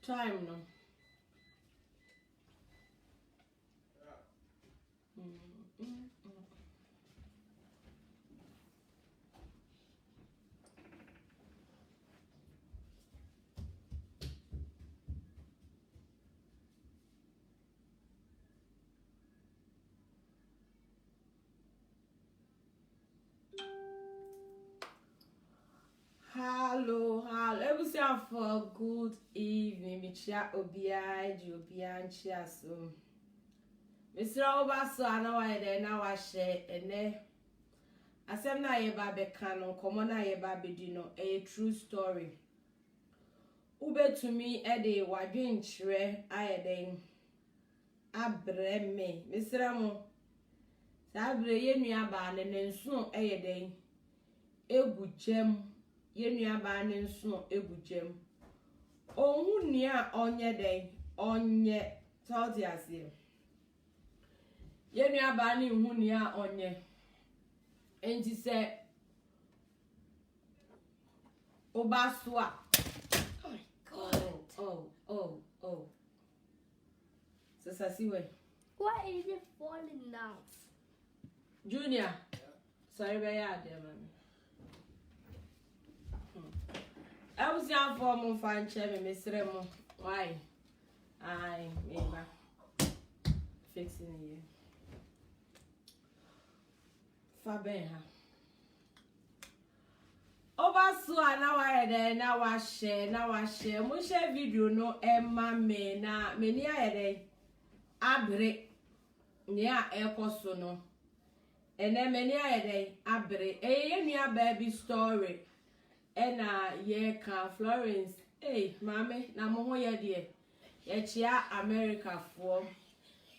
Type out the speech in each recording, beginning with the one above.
Time no. Hello. Everyone for good evening. Michia Obia, Jobia, and Chiaso. Mr. Obaso, I know I did now I share and asem na ye ba beka no komo na ye ba bedino a true story. Ubetumi e de wadwenkyere ayeden abre me. Mr. Mo. Sa abre ye nua ba ne nso eyeden egugem ye nua ba ne nso egugem. Ohun ni a onye den onye todi ase. Ye nua ba ne hu ni a onye enti se obaswa. Oh my god. Oh. So Sasiwe. Why is it falling now? Junior. Sorry be ya there mami. I was young for mo fan cheme mesre mo. Why? I meba. Fixing you. Fabenha. Obasua na wa ede na wa share mo share video no emma me na me ni ayede abre ni a ekoso no ene me ni ayede abre ye nua baby story ena ye ka Florence mame na mo ho ye de ye chia America fo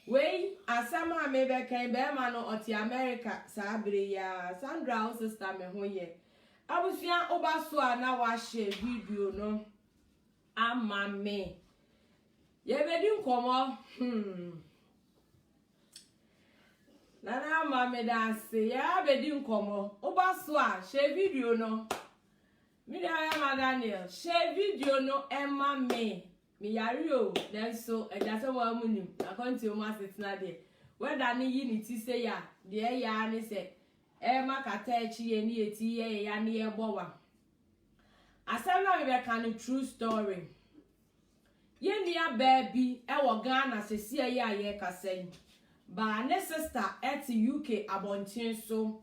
wey asama me be kan be ma no oti America sa abre ya Sandra sister me ho ye abusia obaso na wa share video no ama me ye be di nkomo nana ama me da se ya be di nkomo obaso share video no mi da ma Daniel share video no ema me yari o then so eja se wa mu nim account o ma sitina de whether ni yi ni ti say ya de ya ni se ema kata echi ye ni eti ye ya ni e bowa asem na me be kan true story ye nia baby e wo Ghana se sie ye aye kasen ba ne sister at UK abontin so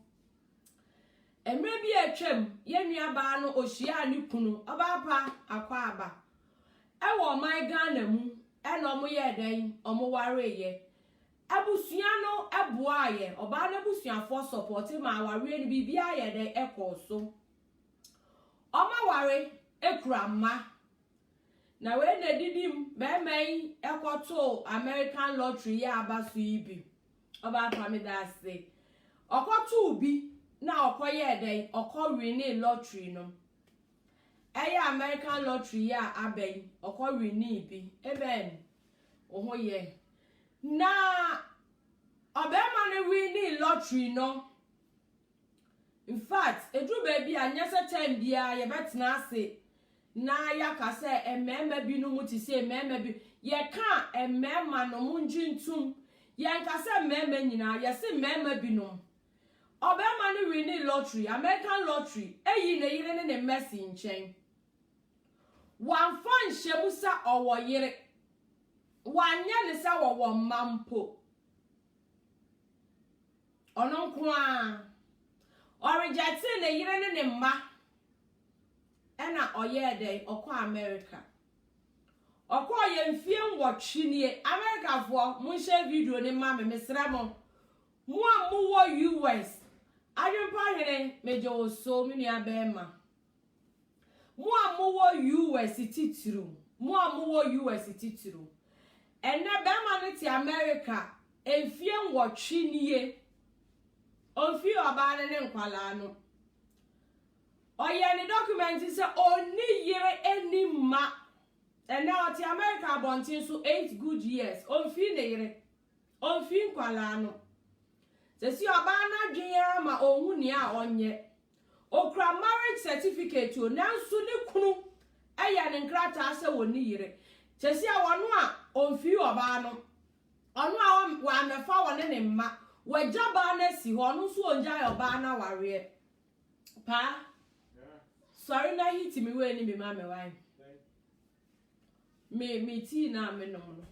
emre bi atwam ye nua ba no ohia ni kunu oba pa akwa aba e wo my Ghana mu e no mo ye den omo ware ye abusua no eboa ye oba na busuafo support ma ware ni bibia ye den ekoso oma ware ekura ma na we na didim memen ekoto American lottery ya abaso ibi oba pa me da say okoto ubi na okoye den okowini lottery no eya American lottery ya aben okowini ibi eben oho ye na obema ne wini lottery no in fact edu baby anya se time bia ye betena ase na ya ka se emema bi no muti se emema bi ye ka emema no munjintum ye nka se emema nyina ye se emema bi no obema ne wini lottery American lottery eyi ne yire ne Messi nchen wan fan shemusa owo yire wanya ne sa wo mampo ononko a orejecting ne yire ne mma ena oyede okọ America okọ ye mfie nwotwe America fo mun share video ne ma me mesra mo mu amuwo US adwempa hene meje oso me nua bema mu amuwo US titru ene bema ne ti America emfie nwotwe onfi obane ne nkwala no oye ni document se oni yire enima ene oti America bontin so 8 good years onfi ne yire onfi nkwala no se si obana dwen ma ohun ni a onye okra marriage certificate o nanso ne kunu eya ne nkrata se woni yire Chesi a wonu a onfi oba no onu a wa mefa wone ne mma wagya ba na si ho no so onja oba na ware pa sorry na hit me we ni me ma me wan me tea na me no no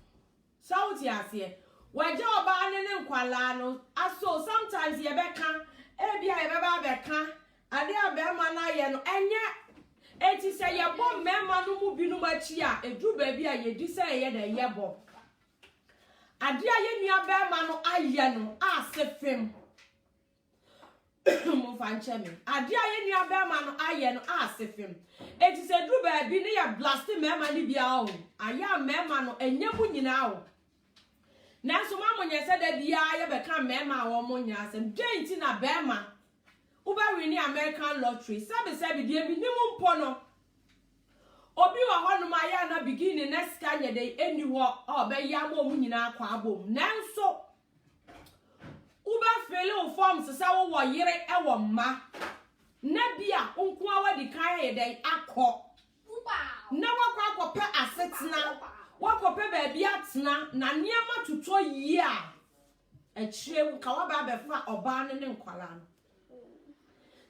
sauti ase wagya oba ne nkwala no aso sometimes ye beka bia ye beba beka ade abema na ye no enye eti se ye bom mema no mu binu machi a edu ba bia ye di se ye da ye bom ade aye nua bema no aye no asefem mo fanche me ade aye nua bema no aye no asefem eti se du ba bi ne ya blast mema ni bia o aya mema no enye mu nyina o na so ma monye se da bia ye beka mema wo mo nya asem dwenti na bema uba wini American lottery sabi die bi nimu mpo no obi wa honu ma ya na beginning next kanye dey eni ho obe ya mo mu nyina akwa abom nanso uba fele o form se sa wo yire e wo ma na bia onko awadi kan ye dey akọ na wakọ akọpe asetena wakọpe ba bia atena na niema tuto yi a echire ka wa ba befa oba ne nkwala no.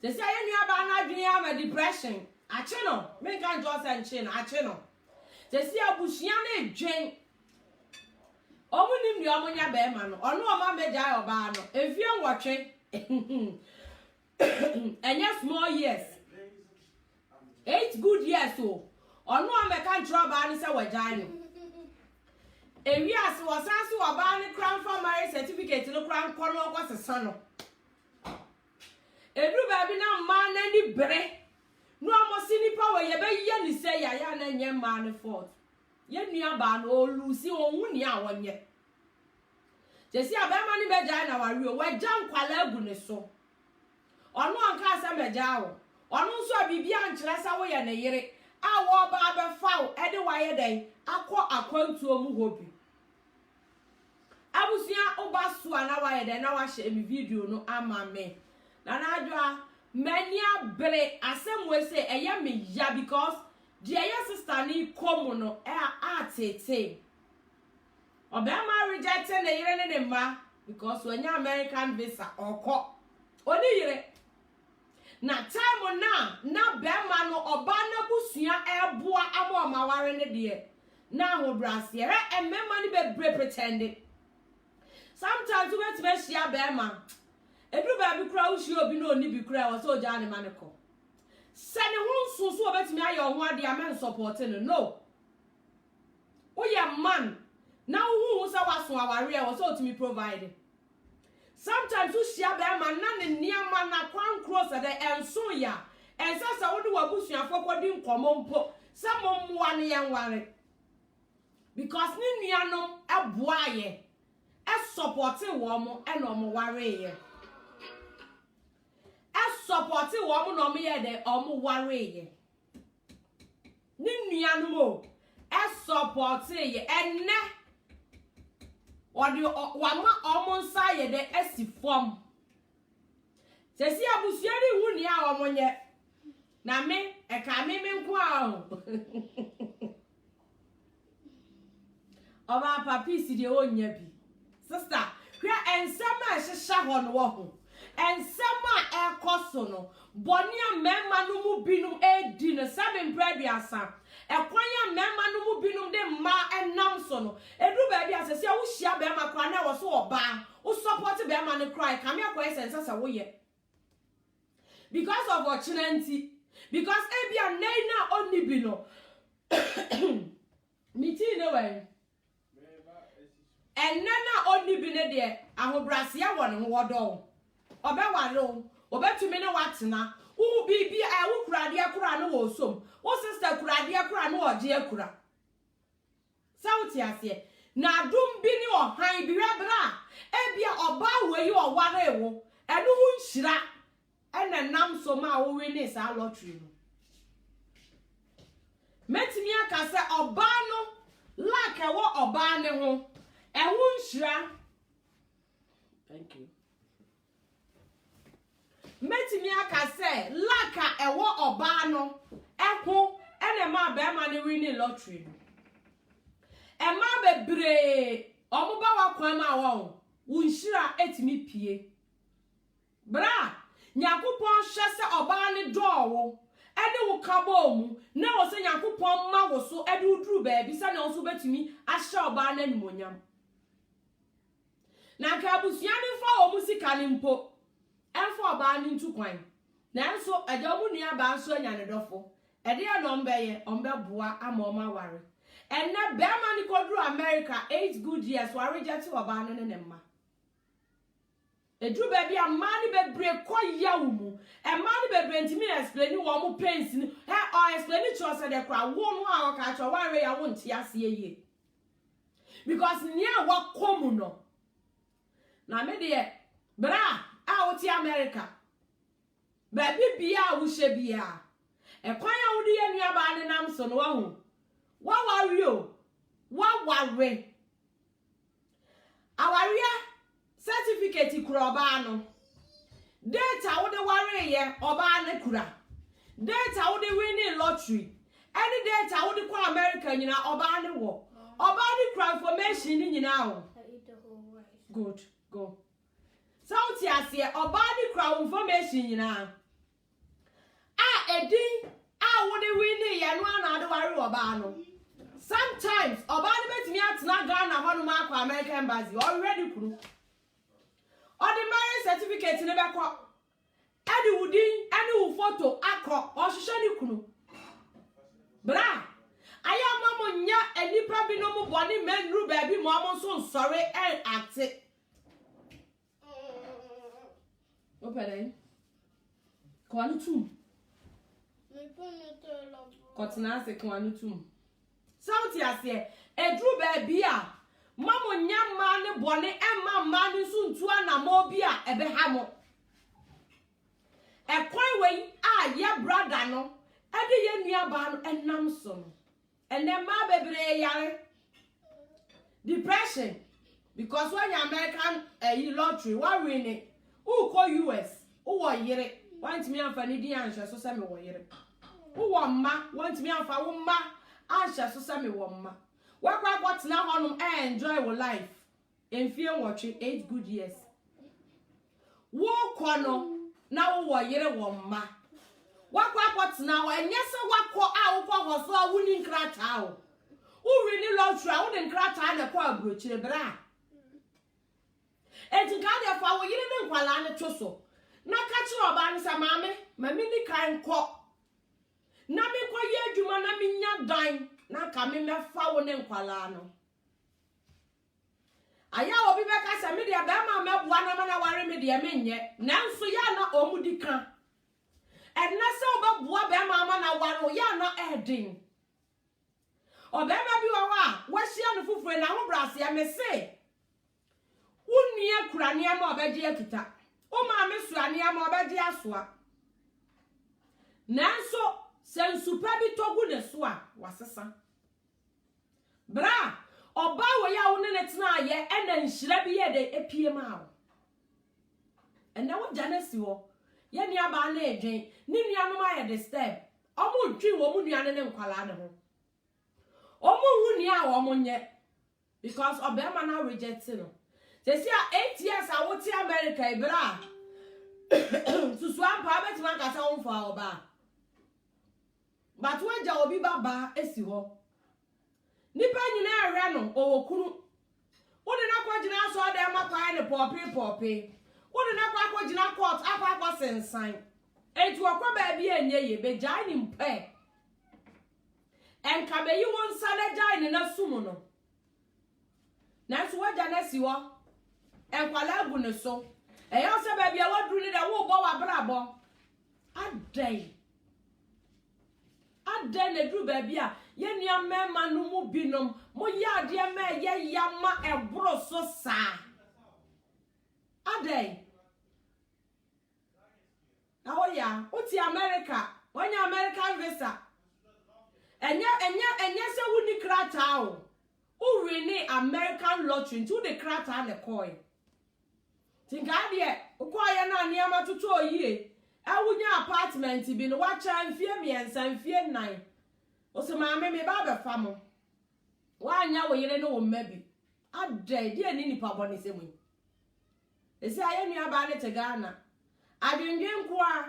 They say you about not a depression. I channel, make a jaws and chin, I channel. They see a bushiane Jane. Omunim the ammonia bearman, or no mamma die or bano. If you're watching, and yes, more years 8 good years so, or no American drop and say we're dying. If yes, was also a barney crown for marriage certificate to the crown corner was a son. Edu baby na man na ni bere no amosi ni power ye be ye ni say ya na nye man fault ye nua ba no lusi ohun ni awonye jesi abema ni beja na wari o waja nkwala agu ne so onu anka asa meja wo onu nso bibia nkyere sa wo ye ne yire a wo ba be fawo e de waye den akwantu omu hobi abusia obasu ana waye den na wa share mi video no ama me na adwa mania bre asem we say eye me ya because the sister ni komo no atete obema reject na yire ne ma because when American visa oko oni yire na time na bema no oba na busua eboa amo maware ne de na ho brase re emema ni be bre pretending sometimes we bet me shia bema Edu ba bi kura ushi obi no ni bi kura wo so ja ne maneko. Se ne hu nsusu obetimi aye ho ade amen support no. Wo ye man na hu sa waso aware wo so otimi provide. Sometimes you share be man na ne niama na kwan cross de enso ya. Ensa sa wo de wabusuafo kodi nkomo mpo. Sa momwa ne ye nware. Because ni nuanom eboa ye. E support wo mo e no mo ware ye. Support wo no me ye de omu ware ye ni nuanu mo support ye enne odi wa ma omu nsa ye de asifom sesi abusuari hu ni a omu nye na me e ka me nko a oba papi si de onya bi sister hwe ensema hihya ho no wo ho ensema ekoso no bonia mema no mu binum edi no seven preduasa ekwanya mema no mu binum de ma enam so no edu ba bia sese wo hia be ma kwa na wo so oba wo support be ma no cry kam ya kwa sense sa wo ye because of opportunity because ebia nei na oni bi no miti ne we enna oni bi ne de ahobrase ya wo ne ho wodo obe waro obetumi ne watena wo bibi wo kurade akura no wo som wo sister kurade akura no oje akura sauti ase na dum bi ni ohan bi rebra ebia oba weyi oware wo enu hu nhira ena nam so ma wo we ne sa lottery no metimi aka se oba no like wo oba ne ho ehu nhira thank you metimi aka se laka ewo oba no ehu ene ma be ma ne winning lottery Emma bebre omuba wa kwan ma wo wunhira etimi pie bra nyakopon hye se oba ne dowo ede wo kabo mu na wo se nyakopon ma wo so ede uduru ba bi se na wo so betimi ahye oba na nimonyam na ka abusuan ni fa wo mu sika ni mpo enfa oba ni ntukwan na enso eja mu nua ba so anya ne dofo ede ya no mbeye ombeboa ama o ma ware enne be ma ni koduru America 8 good years wa reject oba ne ne mma edru ba bia ma ni bebre koya wo mu e ma ni bebre ntimi explain wo mu pains ni or explain to us the kra wo no a o ka cho wan re ya wo nti ase ye because nia wa komu no na me de bra a wo ti America ba bibia wo hye bia e kwan a wo de ye nua ba ne nam so no wa ware o wa ware awaria certificate kura oba no data wo de ware ye oba ne kura data wo de win lottery any data wo de kwa America nyina oba ne wo oba ne kura information ni nyina o good go South Asia oba ne kura information nyina edin wo de win ye no ana de ware oba no sometimes oba ne betimi atena Ghana ho no ma kwa American embassy already kuru ordinary certificate ne beko edi wudin eni wu photo akọ ohhehwe ni kunu bra aya mamo nya enipa bi no mu boni menru ba bi mo amo so nsore acte opere kwanu tum me pone to lo kotna se kwanu tum sauti ase edru ba bi a mamo nya ma ne boni emma ma ne so ntua na mo bi a ebe ha mo ekwan we a ye brother no ede ye nua ba no enam so no ene ma bebre yare depression because when you American lottery what win it who call US who wo yire want me amfa ni di anhwe so se me wo yire who wo ma want me amfa wo ma anhwe so se me wo ma wakwa kwatena honum enjoy your life enfie nwotwe 8 good years wo kono na wo yire wo ma wakwa kwatena wo enye se wakọ a wo kọ hoso a wuni nkrata o uri ni lottery a wo de nkrata na kwa abrochire bra etinka de fa wo yire ne nkwala ne toso na ka chi oba ne se mami ni kan kọ na me kọ ye adwuma na me nya dan na ka me mefa wo ne nkwala no aya obi be ka se me de ba ma meboa na ma na ware me de me nye nanso ya na omudi kan enna se obaboa be ma na ware ya na edin obema bi wa wa hia no fufure na ho brase ya me se unnie kura ne ma obedi akita o ma me so ane ma obedi asoa nanso sensupa bi togu ne so a wasesa bra oba wo ya wo ne tena ye ena nhira bi ye de epie ma wo ena wo jana si wo ye ni aba na edwen ni nuanom aye de step omo dwi wo mu nuane ne nkwala ne ho omo hu ni a wo mo nye because obema na reject no they say 8 years a wo ti America ibra susu ampa betima kasa wo fa oba but waja obi baba esi ho nipa nyina ahwe no owokunu wode na kwagina so de makwa ne popi wode na kwagina court akwa sensan etu akwa ba bi enye ye be jai ni mpe enka be yi won sale jai ni na sumu no na so waja na si ho enkwala agu ne so eya se ba bi a waduru ni da wo bo wa brabo adai adene dru ba bi a ye nua mema no mu binom mo ya ade ma ye yama ebro so sa adai awoya uti America wanya American visa enye se wuni krata o uri ni American lottery to the krata na coin tinga de ukoya na ania matutu oyie awunya apartment bi no wacha mfie miensa mfie 9 osema me ba be fa mo Wanya wo yere no wo mmabi. Adai dia ni nipa boni semu. Esi aye nua ba ne te Ghana. Adwendwen ko a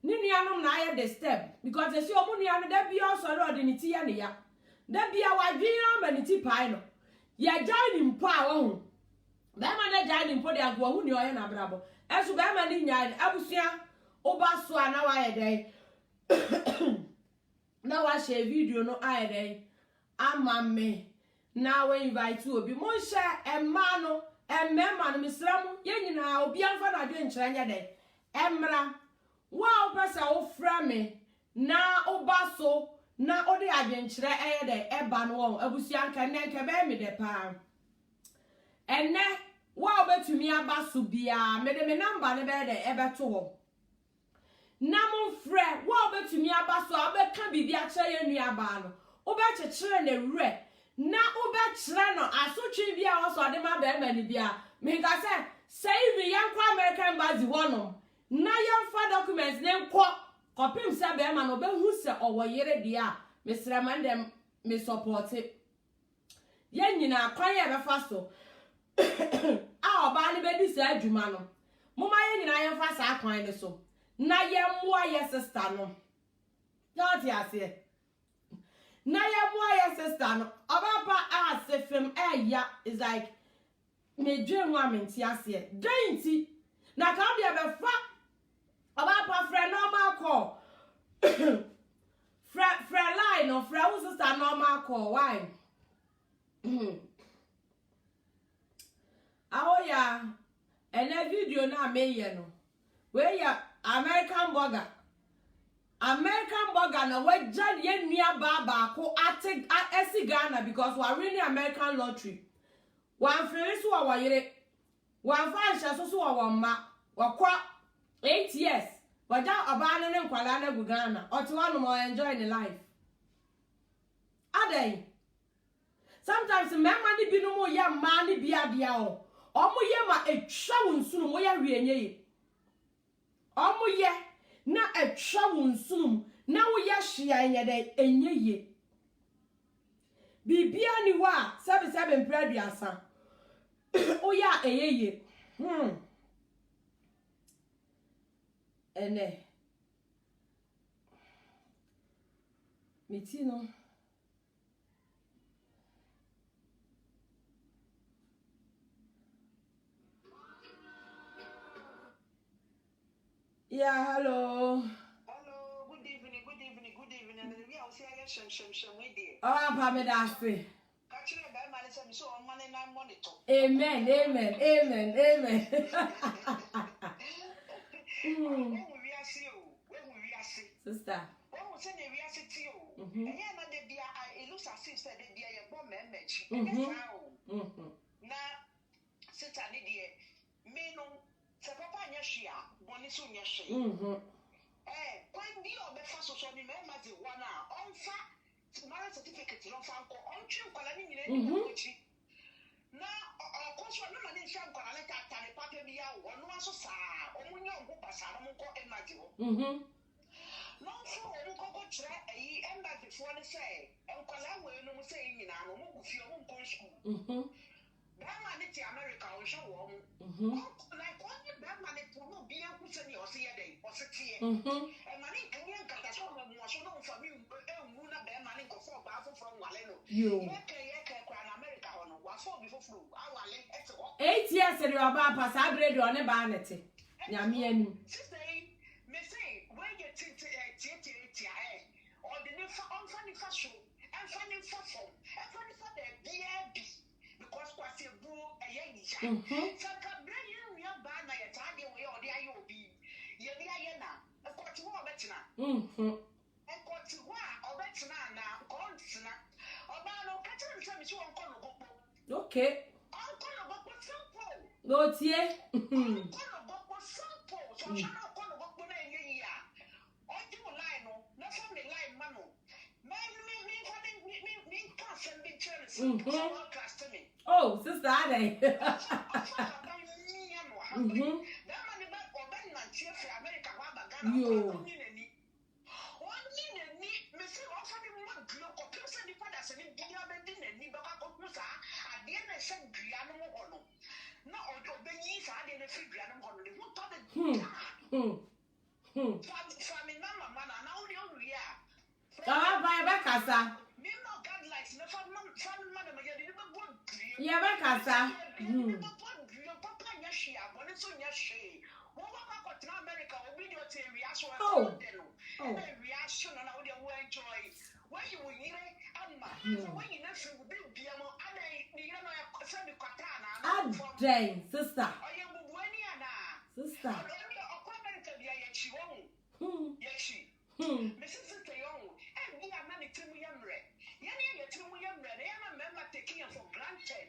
ni nuanom na aye the step because esi omu nua no da bia osoro odiniti ya ne ya. Da bia wadwen amaniti pai no. Ya jai ni mpo a wo hu. Be ma na jai ni mpo de agwo hu ni oye na brabo. Esu be ma ni nya abusua oba so ana wa ye dai. Na wa share video no aye dai. Ama me na we invite obi mo share emma no emmema no misramu ye nyina obi anfa na de nkyerɛ nya dai emra wa opesa wo fra me na oba so na ode adwenkyerɛ eye dai eba no wo abusua nka ne nka be me de pa enne wa obetumi aba so bia me de me number ne be de ebeto wo na mo frɛ wa obetumi aba so obeka bibia kyerɛ ye nua ba no oba chechere na wure na oba kyerɛ no asotwe bia wo so ade ma be ma ni bia me ka say we yankwa American embassy wono na yamfa documents ne nkɔ kopim se be ma no be hu se owo yere dia me srama ndem me support ye nyina kwan ye be fa so a oba ne be di se adwuma no moma ye nyina yamfa sa kwan ne so na ye mmoa ye sister no not yase na ye mmoa ye sister no obaba ase fem ya is like me dwen wa menti ase denti na ka bia be fa obaba friend normal call friend line no friend who sister normal call why awoya ene video na me ye no we ya American burger na wajan ye nua ba ko ate esi Ghana because we are winning American lottery. Wan fere so wa yere. Wan fa hye so wa ma. Wa kwa 8 years. Waja oba ne nkwala na gu Ghana. Ote wa no enjoy the life. Adai. Sometimes mema ni bi no mo ya ma ni bi adia o. Omo ye ma etwa wonsunu mo ya hwienye yi. Omo ye na etwa wonsum na wo ya hia enye de enye ye bibia ni wa sebe mpraduasa o ya eyeye ene mitino yeah hello. Papa dasi. Amen. Sister. When be or before social media, one on marriage certificate, on Franco, on true colony in now, of course, one man in Shank, I let that papa be out, one was so sad, or when you go pass, I don't go imagine. No, so I go try a embassy before they say, and Cola will no saying, I don't know if you won't go school. Batman in America, or show like what the Batman will be a person or see a day, or sit here. And money can you cut a song of more from you, Muna Batman go for Baffle from Waleno. You can America on what for before flu. 8 years and you are about pass average on a vanity. Yamian. Sister, may say, where you or the new funny fashion and funny fashion and funny for the BAB. Because what's your boo a young child? So, bring you your band by a time away or the IOB. You're the Iana, a quarter more better. And quarter or better now, constant. Or no, catch on some issue on Conobo. Okay. Uncle Conobo simple. No, dear. Conobo simple. So, I'm not Conobo in a year. Or do line, no family line, Mano. Me can't send me to me. Oh, sister, are said Brianna Mono. No, obey sa de free Brianna Mono. Who thought it? Family number man, and now we are. Bye bye kasa. Me no God likes no family man, my dear, Yeah, bye kasa. Papa Yashia, but it's on Yashi. What about America? We do a reaction. Reaction, and I would enjoy. When you will hear Amma, when you know, be a more send the katana. Jane, sister. I am Bueniana. Sister. Yashi. Mrs. Tayon, and we are many to me. Yanni, to me, I am a member taking for granted.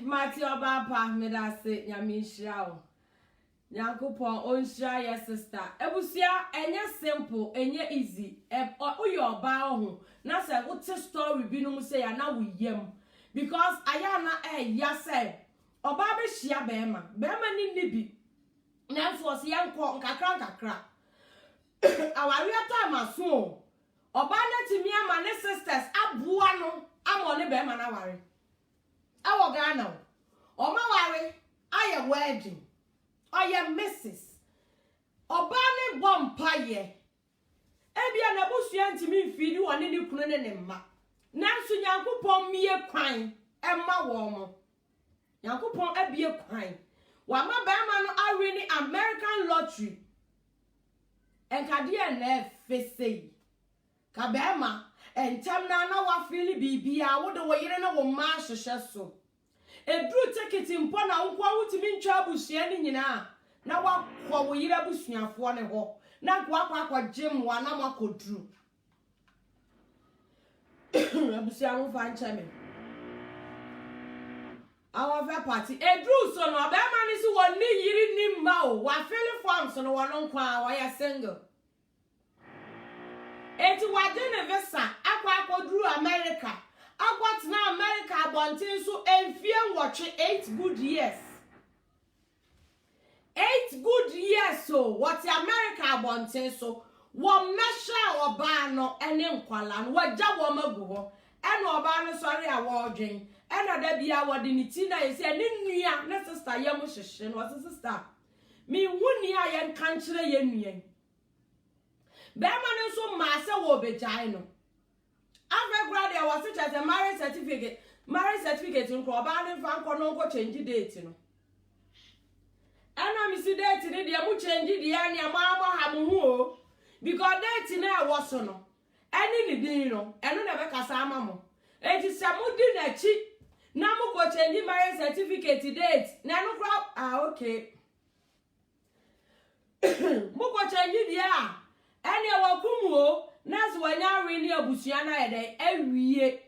Mati Obapa, Medase, Yamishao. Yankupon, Onsha, your sister. Ebusia, enya simple, enya easy. Your bow, Nasa, what's a story? Binum say, and now we yem. Because Ayana, yase. Obabe shia bema. Bema ni nibi. Nemfos young corn, kakra. Our real time as soon. Obana to me and my sisters, Abuano, I'm only bema na worry. Our Ghana. O ma worry, I am wedding. I am Mrs. Obane Bompaye. Ebia na busuan ti mi fidi woni ni kunu ne nemma. Nanso Yankopon miye kwan emma wo mo. Yankopon abie kwan. Wa ma ba ma no awe ni American lottery. Enkade na efesei. Ka ba ma entem na wa fili bibia wo de wo yire na wo ma hwehwe so. Edru ticket mpo na wo kwa wutimi ntwa abusua ni nyina na wa kwa wo yire abusuafo ne ho na kwa gym wa na makodru abusua wo fa nchame our fair party edru so no ba ma ni so woni yiri ni ma o wa fili forms no wono kwa wa ya single eti wa de ne visa akwa dru America. I got now America bontin so enfie watch 8 good years. 8 good years so what America bontin so one measure oba no ene nkwala no waja wo magu ho ene oba no sorry awodwen ene da bia wode ni ti na yesi ene nua na sister yam hyehye no sister mi wuni a yen kan kire ye nua be ma no so ma se wo bejai no After graduate was such as a marriage certificate. Marriage certificate in Koban fan kono change date no. And I see date in the amu change the any amama hamu because date na was no. Any ni no, and never kasama mo. It is samudi na chi. Namu ko change marriage certificate date. Nanu crop okay. Muko change dia. Any wakumu Nas wanya rini abusiana ede ewie.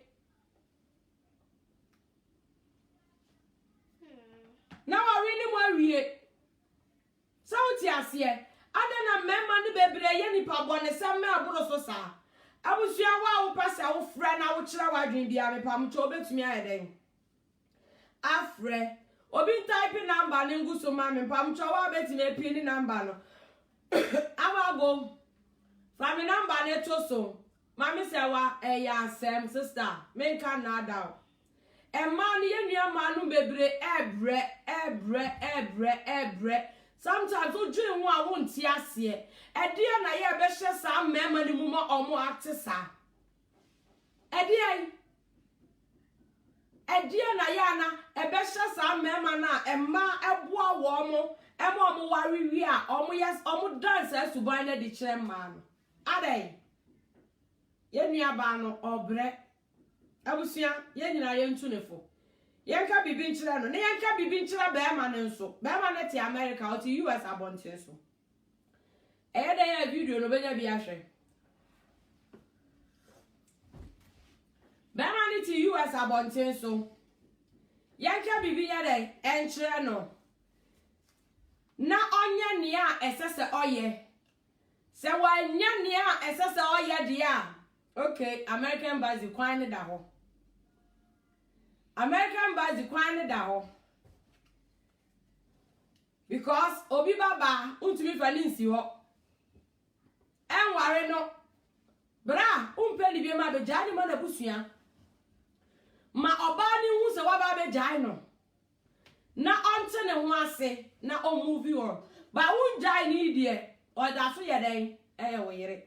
Na wa rini mo ewie. Sauti asie. Ada na memma ni bebre ye nipa bone sam me aburo so sa. Abusia wa wo pasa wo fra na wo kira wa dwen bia me pam cho betumi ayede. Afre. Obi type number ni nguso ma me pam cho wa betumi pin ni number no. Amago. Family number ne to so. Mami se wa eya sem sister. Menka na da. E man ye nua manu bebre ebre. Sometimes o dwen ho a won ti ase. E de na ye be hye sa mema ni mu ma omo ate sa. E de na ya na e be hye sa mema na emma eboa wo mo. Ema omo wari wi a omo yes omo dance as to buy na di chere man. Adey Yenua ba no obre. Abusua ye nyina ye ntu ne fo. Yenka bibi nchira no. Ne yenka bibi nchira be ma ne nso. Be ma ne ti America or ti US abonten so. Eye de ya video no benya bi ahwe. Be ma ne ti US abonten so. Yenka bibi ya de enchira no. Na onye ne a esese oye. Se wanya ne a esese oye de a. Okay, American base kwan ne da ho. American base kwan ne da ho. Because obi baba untumi fani nsi ho. Enware no. Bra, umpe ni bi ma be jani ma na busua. Ma oba ni hu se wa ba be jai no. Na onte ne ho ase na o movie o. Ba un jai ni die, o da so ye den eye wo yire.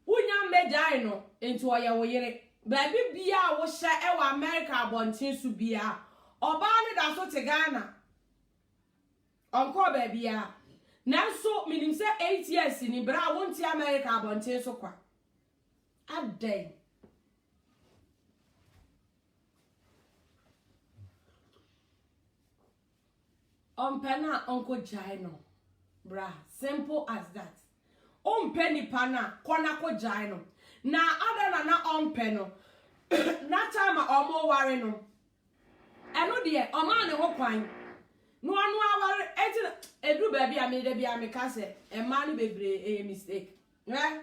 Unya mejai no enti o ye wo yire. Ba bi bia wo hye e wa America abonten su bia. Oba ne da so te Ghana. Onko ba bia. Nanso minim se 8 years ni bra wonti America abonten so kwa. Adai. Ompena onko jai no. Bra, simple as that. Ompeni pana kona ko jai no. Na ada na ompeno. Na time omo ware no. Eno de o ma ne ho kwan. No anu aware edu ba bia me de bia me ka se e ma no bebre mistake. Eh?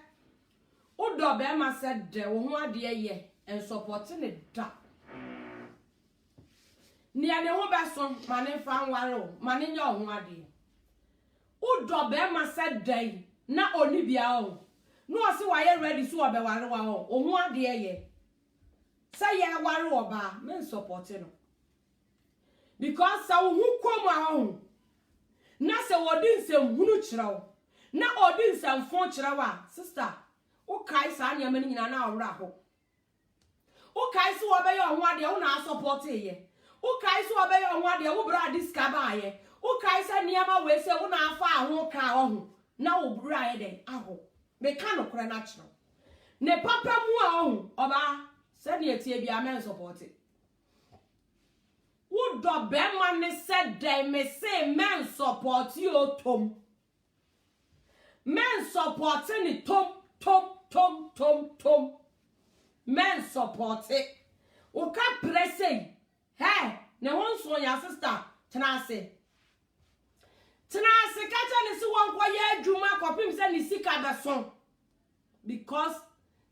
Udo be ma se de wo ho ade ye en support ne da. Ni ane ho beso ma ne fa nware o, ma ne nya ho ade. Udo be ma se de na oni bia o. No se wa ye ready so obe ware wa o. O ho ade ye. Say ye ware oba, men support no. Because sa wo hu kom a na se wodi nsem hunu kirawo na odi nsem fon kirawo sister wo kai sa anya mani nyina na awra ho wo kai so obe ye ho ade wo na support ye wo kai so obe ye ho ade wo bra diska ba ye wo kai sa niama we se wo na afa ho ka ho na wo bra ye den aho me ka no kora na kiro ne papa mu a ho oba se ne etie bia men support Udo be man said they me say men support you tom. Men support ni tom. Men support it. O ka pressing. Hey, ne won so ya sister. Tenase kacha ni si won kwa ye adwuma kopim se ni sika be so. Because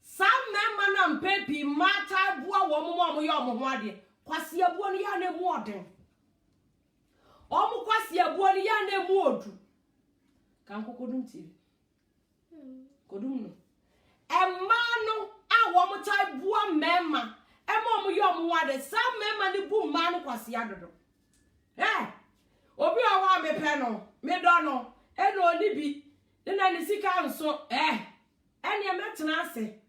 some men man pepi mata bua wo mo ye omo ho ade. Kwasi abuo no ya na mu oden omu kwasi abuo no ya na mu odu kan kokodum tiri kodum no emma no a wo mo tai bua mema emma omu yo mu wade sa mema ni bu ma no kwasi adodo obi owa me pe no me do no e no ni bi na ni sika nso ene metena ase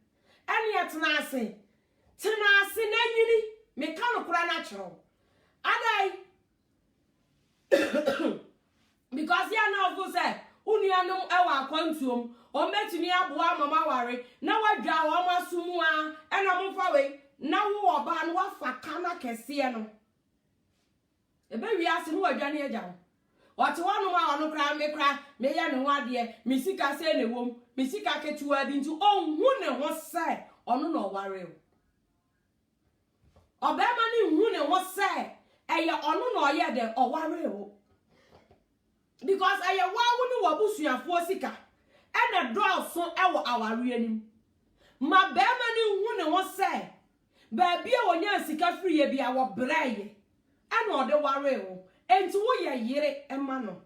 na nyini me kanu kura na chiro adai because ya na ofu say unuanum ewa akwantuom o metuni aboa mama ware na wadwa wo masumu a ena mfa we na wo oba no wafa kana kese no ebe wi ase no wadwa ne agya ote wonu ma onu kra me ya ne ho ade me sika se ne wom me sika ketuwa bi nti onhu ne ho se onu no ware o Obema ni hu ne ho se eye onu na oye de oware o because eye wawo ni wabusuafo sika ene do so ewo aware anim ma bema ni hu ne ho se ba bia wonya sika free ye bia wo braye ene ode ware o enti wo ye yire ema no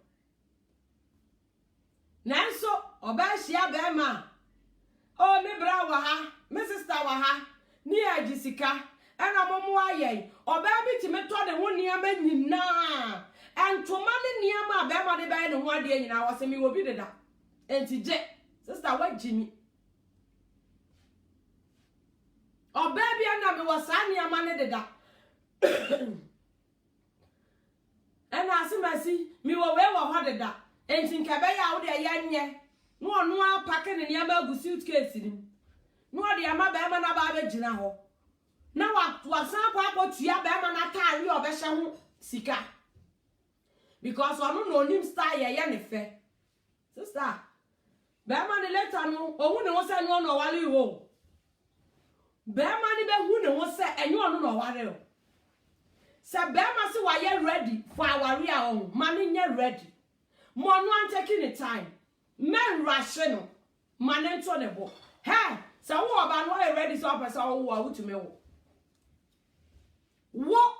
nanso oba hia bema o me bra wa ha me sister wa ha ni ajisika Ena momo aye oba bi ti me to de ho niam nyina entoma ne niam a be ma de be ne ho ade nyina wo se mi wo bi deda enti je sister wa jimi oba bi na me wo sa niam ne deda ena asimasi mi wo we wo ho deda enti nke be ya wo de ye nye no a packing in Yama suitcase in. No, the Amabama Nababe Jinaho. Now, what some to Yabama Natari or Beshamu Sika. Because I don't know him style Yanife. Sister, Bama the letter no, or who knows I know while you will. Bama the who knows and you don't know what else. Say Bama say why you ready for our real money you ready. More no taking the time. Men rational. Man ento the book. Hey, so who about no ready so person who are to me. What?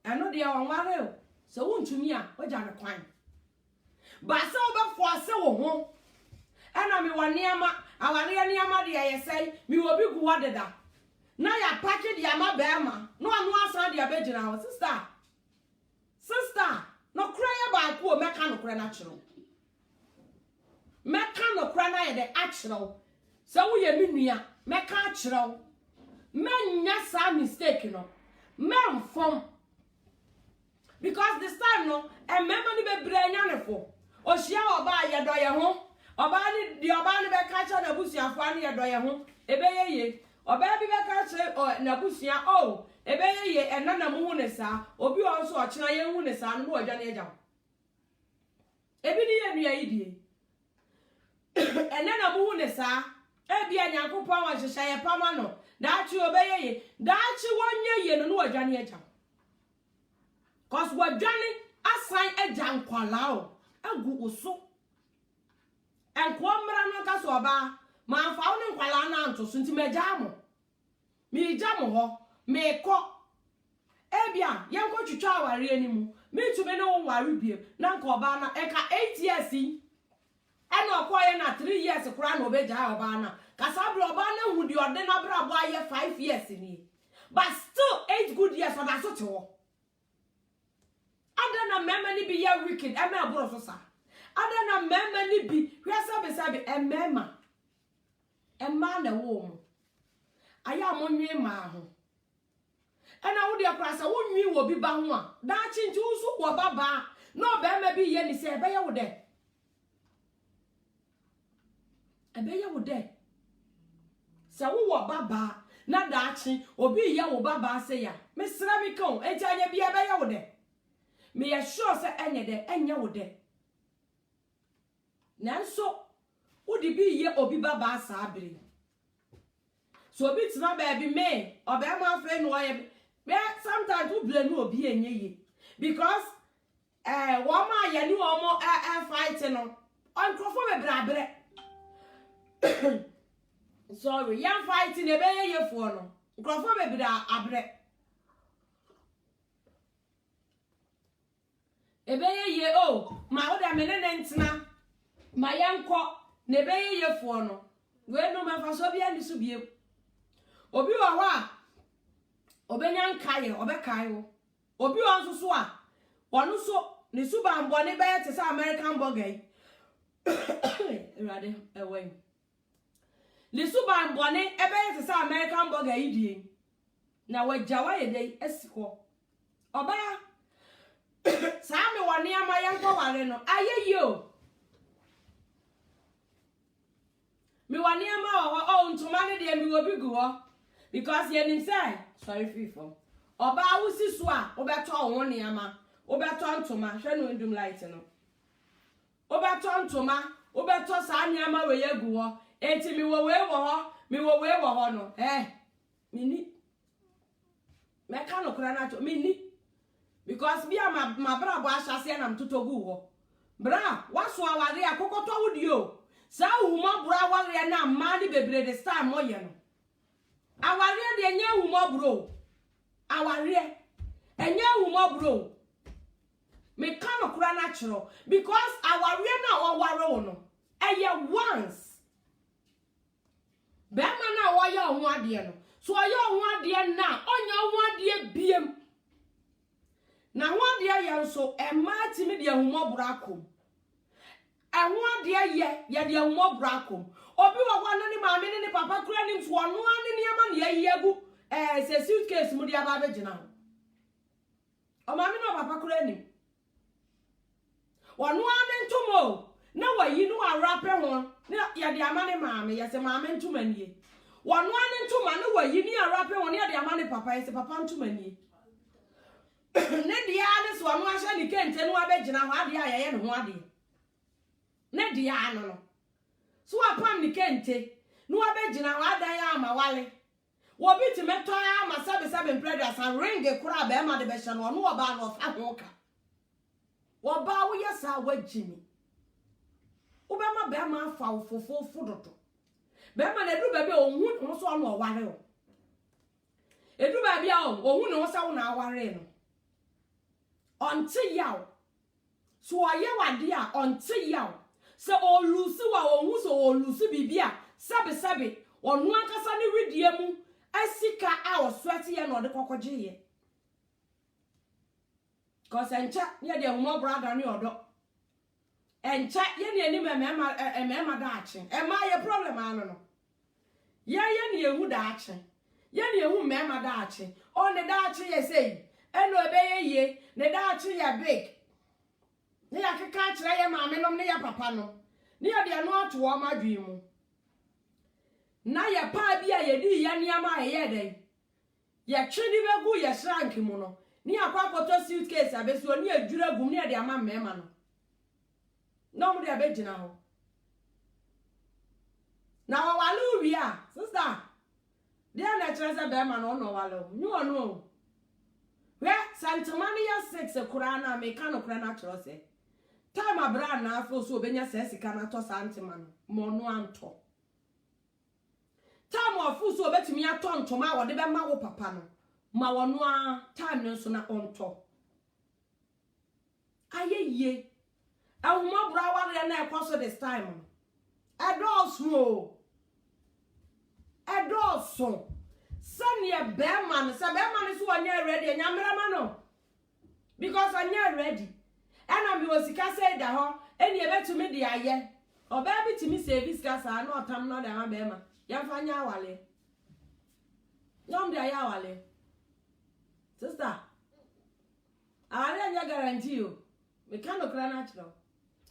I know they are one real. So won't to me what you crime. But so about for so home. And I mean one near my our near my dear say me will be good that. Now you package the Yama Bama. No one wants on the bed now, sister. Sister, no cry about poor mechanical natural. Mechanical cry the actual. So we are minia, mechanical. Men, yes, I'm mistaken. Men from because this time no, and memory be brain for. Or she or buy your doyer home, or buy the Obani catch on a bush and find your doyer home, a bay. Or baby catch or Nabusia, oh, a bay and none of Moonesa, or be also a China Moonesa and more than a jump. Every day, and then a Moonesa, a be a young power to say a pamano, that you obey, that you 1 year, no Johnny a jump. Cause what Johnny assign a jump qualao, a good so. And Quamra no Casoba. Ma found in Qualana to Sunti Jamo. Me jamo ho, me co. Ebia, young coach chow anymore. Me to me no worry beer, Nankobana, Eka 8 years see. And no quiet na 3 years a crown of Beja Obana. Casabra Obana would your denabra boy 5 years in ye. But still 8 good years for that sort of. Other than memory be ya wicked, and my brother. Other than memory be, where's Sabi and Mamma. And man a woman. I am on your man. And I would across a woman you will be bangwa. That into so baba. No bama be yenny say, Bay would there. A bay would there. So who baba, not that or be ya or baba say ya. Miss Ramicon, and tell you be a bay would there. Me assure say any day, and you would there. Now so. Would it be ye or be baba sabri? So it's not baby me or bear my friend why sometimes we blame no be ye because woman ya knew almost fighting on conform a sorry, young fighting a bay ye for no conform a bay ye oh my other men my young cock. Nebe ye for no. We no man for so be and subie. Obi wa wa. Obenyan kaye, obekayo. Obi on so a. Wonu so ne suba ambone be te say American burger. Erade ewen. Ne suba ambone e be te say American burger idie. Na wajawa ye dey esiko. Oba sa me woni amayanko ware no. Aye yo. Me wani ama oh ntomane de mi obi gu ho because ye nim say sorry fifo oba awusi so a obeto ho ne ama obeto ntoma hwe no ndum light no obeto ntoma obeto sa ne ama we ye gu ho enti mi wo we wo ho no mini me ka no kura na to mini because bi ama bra bo ahyase na mtoto gu ho bra waso aware akokoto wudi o sa huma bro aware na mani bebre de star moye no aware de enye huma bro aware enye huma bro me kan okura natural because aware na oware no eye once be ma na wo ye ho ade no so ye ho ade na onya ho ade biem na ho ade ye nso e ma timi de huma bro akom ehun de ye de ehun brakom obi wo wana ni maame ni papa kura ni mfo no ani ni ama na ye egu se suitcase mu de aba begina o maame no papa kura ni wono ani ntomo na wayi no arape ho na ya de amane maame ya se maame ntuma nie wono ane ntuma na wayi ni arape ho na ya de amane papa ya se papa ntuma nie ne dia ne so wono ahye ni kente no abegina ho ade ayeye ne ho ade ne dia ano no so apam ni kente no abegina ho ade ya amawale wo biti meto ama sabe mpreders and ring kura be ma de be hye no no oba no fa ho ka wo ba wo yesa wagini wo be ma be ma fa wo fofofo dodo be ma na edu ba bi ohun no so no ware o edu ba bi a ohun no so na aware no onti yaw so aye wade a onti yaw se olusi wa ohun so olusi bibia sabe onu ankasa ne widie mu asika a oswete ye no de kokogye ye cause encha ye de mo brother ni odo encha ye ne ani mema da ache e ma ye problem anu no ye ne ehu da ache ye ne ehu mema da ache o ne da ache ye sei eno ebe ye ne da ache ye big ne ya keka kire ye maame nom ne ya papa no ne ye de anu ato o madwi mu na ye pa bia ye di ya niama ye den ye twedi begu ye shrank mu no ni akwa koto suitcase abesi oni adwura gum ne de ama mema no no mo de abegina ho na wawalu wi a sister de na chresa be ma no no walo nyu onu we santomani ya 6 kura na me kan kura na chrose time abra na afo so obenya sesika na to santima no mo no anto time ofu so obetumi ato ntoma wo de be ma wo papa no ma wono a time no so na onto ayeye ahuma bra ware na ekoso this time edoso sanya be man se be man so onya ready nyamra ma no because onya ready ena mi osika say da ho eni ebetumi de aye oba bitimi service kasa na otam no da ma be ma ya fanya awale nyom de aye awale sister aware anya guarantee o me kan okra na chiro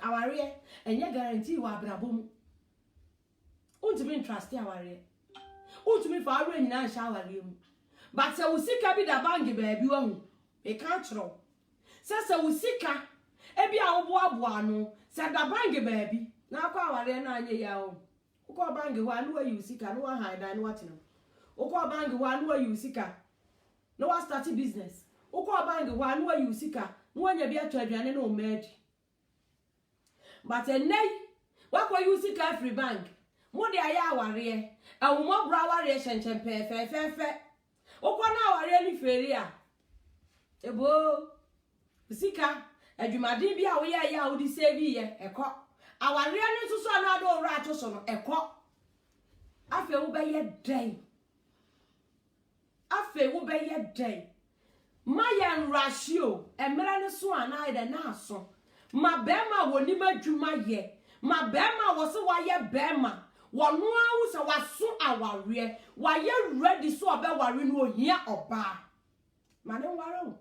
aware anya guarantee wa abrabom untimi interest aware untimi fa aware nyina sha aware mu but se usika bi da bank ba bi wa hu me kan chiro se usika e bi a wo aboa no se da bank ba bi na akwa aware na anya ya o uko bank ho anu wa usika no wa hide no watino uko bank ho anu wa usika no wa start business uko bank ho anu wa usika no anya bi ato aduane na o meji but enai wa kwa usika free bank mo de aya aware awumo bra aware hyenchen fe uko na aware ni feri a ebo usika adwumadin bi a wo ya ya wo di save ye eko aware ni susu na do ra to so no eko afi wo be ye den mayan ratio emra ne so ana ide na aso ma bema woni madwuma ye ma bema wo se wa ye bema wono awu se waso aware wa ye ready so obe ware no ohia oba ma ne ware o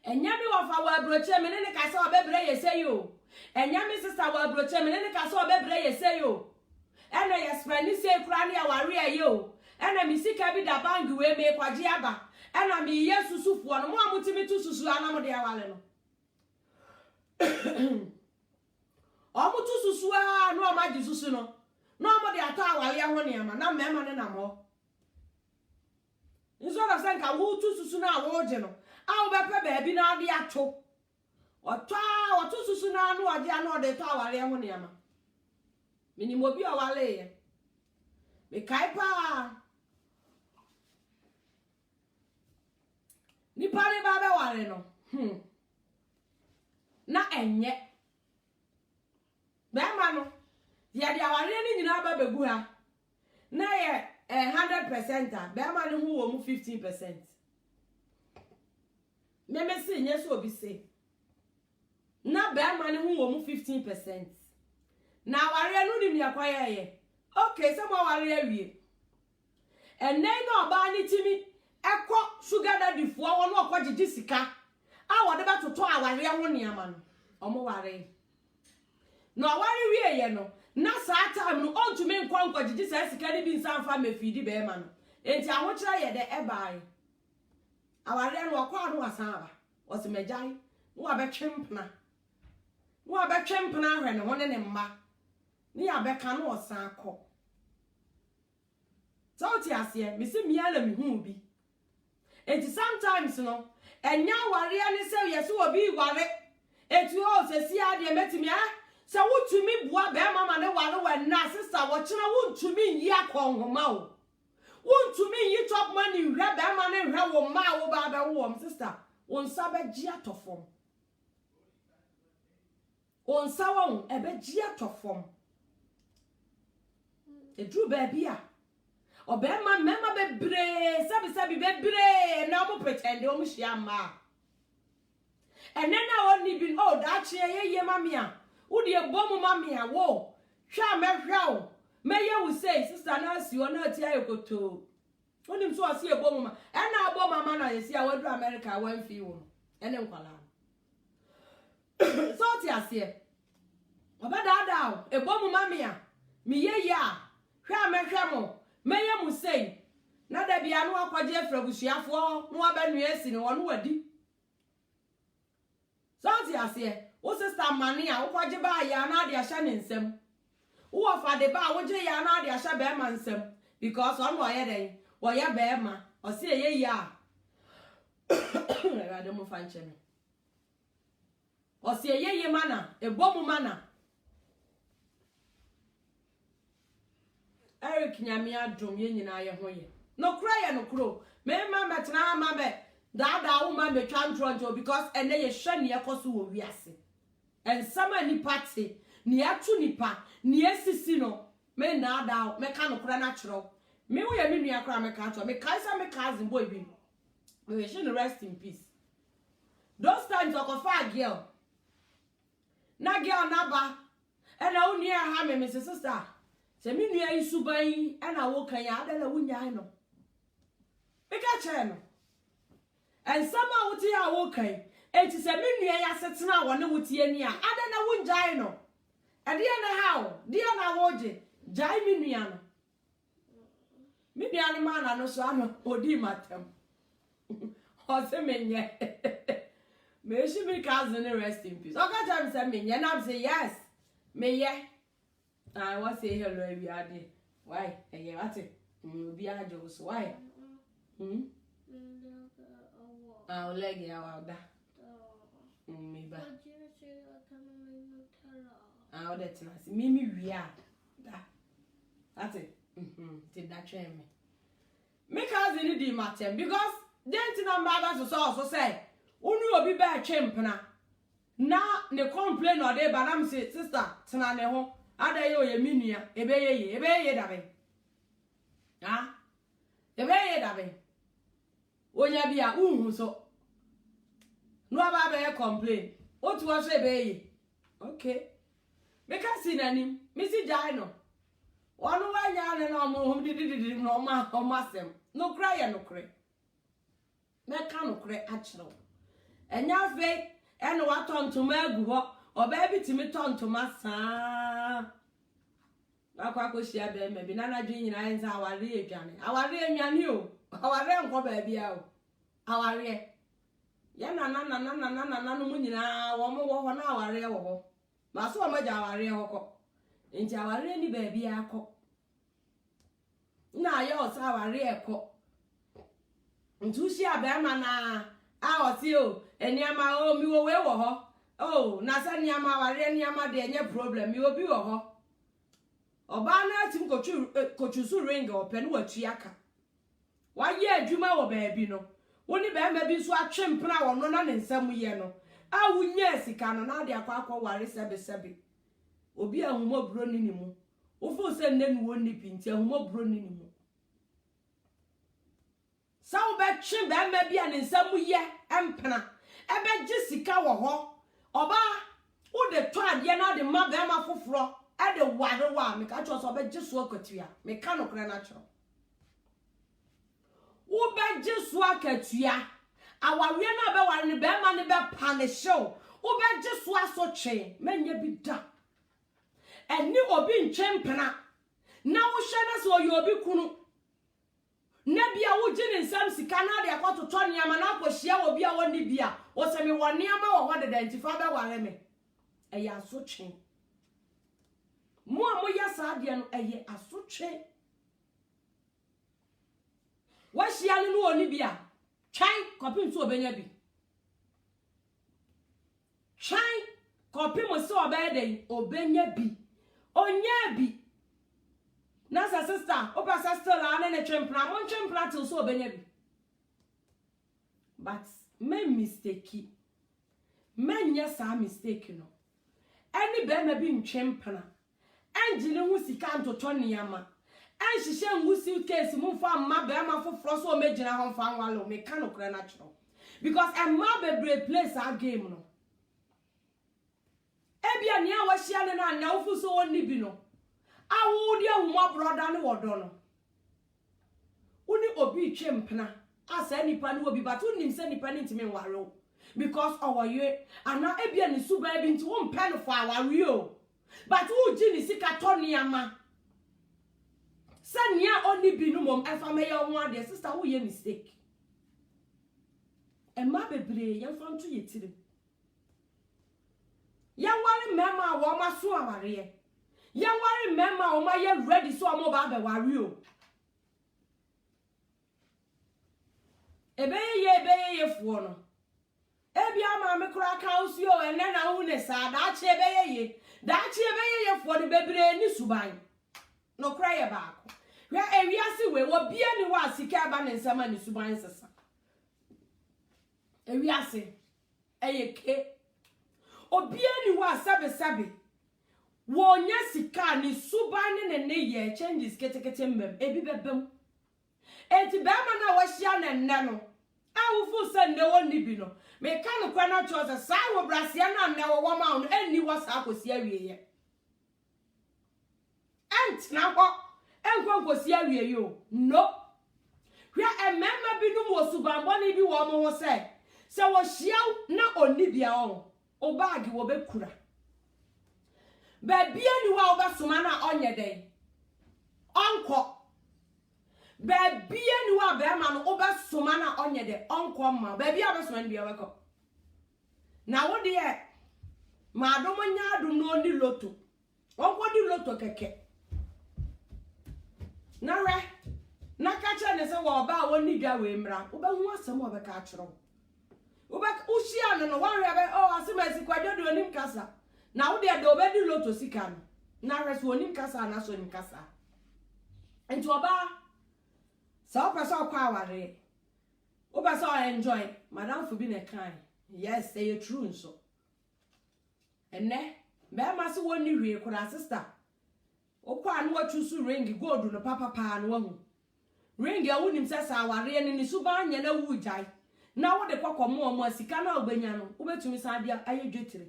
enya mi wo fa wa broche me ne ka se obebre ye se yo enya mi sister wa broche me ne ka se obebre ye se yo ena ye spend se kura ne aware ye o ena mi sika bi da bank we me kwaje aba ena mi yesusufuo no mo amutimi tu susu anam de awale no omutu susu a no ma di susu no no mo de ata awale ho ne ama na mema ne na mo nso na senka wo tu susu na wo je no a wo be pe ba bi na ade ato otu susu na anu ade anu de to awale ho ne ama minimo bi awale ye me kai pa ni pare ba be ware no na enye be ma no ya dia ware ni nyina ba begu ha na ye 100% be ma ni hu wo mu 15%. Me se nye so obi se na be ma ni hu wo mu 15%. na ware no ni akwaye ye okay so mo ware awie enai na oba ni timi eko sugar daddy fo won okogye sika a wode betoto aware ho ne ama no omo ware no awari wie ye no na saa time no ontumi nkwa gigi saa sika ni bi nsanfa mefidi be ma no enti ahokyere ye de ebai awari no akwa no asaba osimejai wo abetwempna hwe ne ho ne mma ni abeka no osan akọ so ti ase me se miala me hu bi enti sometimes no enya awari ani se ye so obi ware eti o se si ade metimi se wutumi bua be mama ne ware wa na sister wo kina wutumi yi akonhoma o wutumi yi top money hwe be mama ne hwe wo ma wo ba be wo sister won sabe gi atofom on sawon ebe gi atofom edru ba bia obe ma mema bebre sabi bebre na mo pretend o mo hia ma enena oni bi oh da che ye mamia wo de ebomu mamia wo hwa mehwa o meye wo say sister na si o na ti ayekoto onim so ase ebomu ma ena abo mama na yesi a wadu America wan fi wo ene nkwala so ti ase obada o ebomu mamia mi ye ya hwa mehwa mo meye mu say na da bia no akwaje afrabusuafo no abanu esi ne wono wadi so ti ase wo sister mane a wo kwaje ba ya na de ahya ne nsem wo afade ba wo je ya na de ahya be ma nsem because on wo ye den wo ye be ma o se ye ya ra de mo fanche no o se ye mana ebomu mana Eric nyame adom ye nyina ye ho ye no kra ye no kro me ma betena ma be da wo ma betwa ntronto because ene ye hwe ne yekoso wo wiase ensama ni party ni atu nipa ni esisi no me na da me ka no kra na kyerɛ me wo ye me nua kra me ka to me kaisa me cousin boy bi me we should rest in peace those times okofa girl na girl na ba ena wo nua ha me sister se mi nua isuban ana wo kan ya adala wo nyaa no me ka kyerɛ no ensama wo ti ya wo kan enti se mi nua ya setena wo ne wo ti ani a adana wo njai no ade na how dia na wo je jai mi nua no mi nua no ma na no so ano odi matem o se menye me shi mi cousin rest in peace o ka tell me se menye na say yes me ye I want to say hello every day. Why? Hey, what it? Be a joke. Why? I'll leg you out there. Maybe. I'll let you see. Mimi, we are. That's it. Did that train me? Make us in the matter because then to number so also say, Unu will be bad champana. Now, the complain or they, but I'm say, sister, Tana home. Ada yo ye minua ebe ye dabe ha ebe ye dabe onya bia unhu so no aba be complain otu o se ebe ye okay me ka si nanim me si jai no wonu wanya ne no mo hom didididi no ma omasem no kra ye no kre me ka no kre a kire enya fe ene wa tontoma agu ho oba bi timi tontoma saa akwa ko hia be me bi nana dwi nyina enza aware edwane aware enwane o aware enko ba bia o aware ye na no mu nyina wo mo wo ho na aware wo ho ma so ma ja aware ho ko nti aware ni ba bia akọ na ye o sa aware eko ntu hia be ma na a o ti o eniama o mi wo we wo ho oh, nasa niama ware niama de enye problem mi obi wo ho. Oba na atim kochusu ring ope no watu aka. Wa ye adwuma wo baabi no. Woni ba ma bi so atwempna wo no na ne nsam ye no. A wunye sika no na de akwa ware sebe. Obi ahumo bro ni mu. Wo fu se nne nu woni pinti ahumo bro ni mu. Sa wo ba twe ba ma bi a ne nsam ye empna. Ebe jisika wo ho. Oba wo de to ade na de ma ba ma foforo e de ware wa me ka cho so be jisu akatua me ka no kra na cho wo be jisu akatua awawe na be ware ne be ma ne be punish wo be jisu aso twe menye bi da eni obi nchempena na wo hwe na so obi kunu na bia wo gye ne nsam sika na de akototo niama na akohia obi a woni bia wo se me wo niama wo ho de identify be ware me eye asotwe mo a mo ya sa de no eye asotwe wa hia no woni bia twan kopim so obenya bi twan kopim so obede obenya bi onya bi na sa sister opa sister la na twempra mo twempra till so obenya bi but me mistake menya sa mistake no any be ma bi ntwempra angile hu sika ntoto niama anhihye ngu suitcase mu fa ma be ma foforo so megina ho fa nwalo me ka no kra na chiro because a ma be place a game no ebia ne a wahia ne na na ofu so woni bi no awu de ahuma brother ne wodo no uni obi twempna asa nipa ne obi but unim se nipa ne ntime nware because owoye ana ebia ne suba bi nti wo mpe no fa aware o but wo gi ni sika to niama sania oni bi no mom efa me ye ho ade sister wo ye mistake e ma bebre ye fa nto ye tire ya ware mema wo ma so aware ye ya ware mema wo ma ye ready so mo ba be ware o ebe ye fuo no ebia ma me kura ka usi o ene na hu ne sa da che ebe ye fuo de bebre ni suban no kura ye ba ko hwe ewiase we wo bia ni wa sika ba ne nsama ni suban sesa ewiase eyeke obia ni wa sabe wo nya sika ni suban ne ye changes ketekete mbem ebi bebem enti be ma na wo hia ne nne no awufu se nne woni bi no me ka no kwa na chose sa wo brasia na nne wo ma no eni wo sa akosi awieye ent na ho enkonkosi awieye yo no hwe emema bi no wo suban bo ni bi wo mo ho se wo hia na oni bia o bag wo be kura ba bia ni wa wo be soma na onye den onko ba bia ni wa be ma no wo be soma na onye den onko ma ba bia be soma ni bia weko na wo de ma do mo nya do no ni loto onko di loto keke na re na ka che ne se wo ba wo ni dwa we mra wo be hu asem wo be ka achiro wo be ushia no wo re be o asemasi kwadwo do nim kasa na wo de obe di loto sika no na re so onim kasa na so nim kasa enti oba sa o pesa kwa aware o pesa enjoy madam fu bi na kan yes say true nso enne be ma se woni hwie kura sister o kwa no watchu su ring gold no papa no wahu ring ya wonim se sa aware ni suba anya na wujai na wo de kokomo omo sika na ogbenya no wo betumi sa dia ayedwetire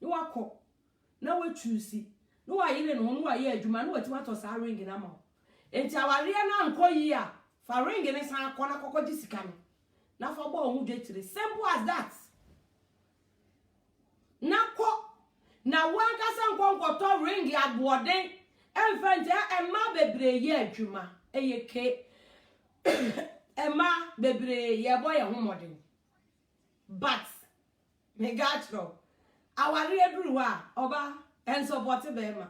ni wako na wachusi no wayire no no waye adwuma no watima to sa ring na ma enti aware na nkoyi a fa ring ni sa akona kokoji sika no na fa bo ohun dwetire simple as that na ko na wanka sa nkonkoto ring agboden enfante emma bebre ye adwuma eyeke emma bebre ye boy homodin but me gatro awari eduru a oba en support be ma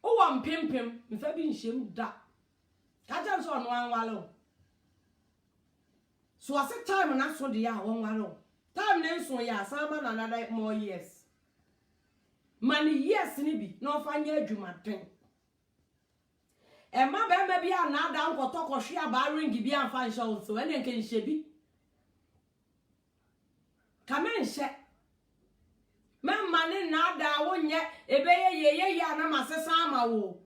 o mpempem mfa bi nhyem da ka jam so no anwalo so ase time na so de ya wonwalo time na nso ya sama na another more years mani years ni bi no fanya adwuma den emma be ma bi ana da nkoto kohwe aba ring bi amfa nhyɛ so ene nke nhyɛ bi kamenhye memma ne na da wonye ebeye yeye ya na masesa ama wo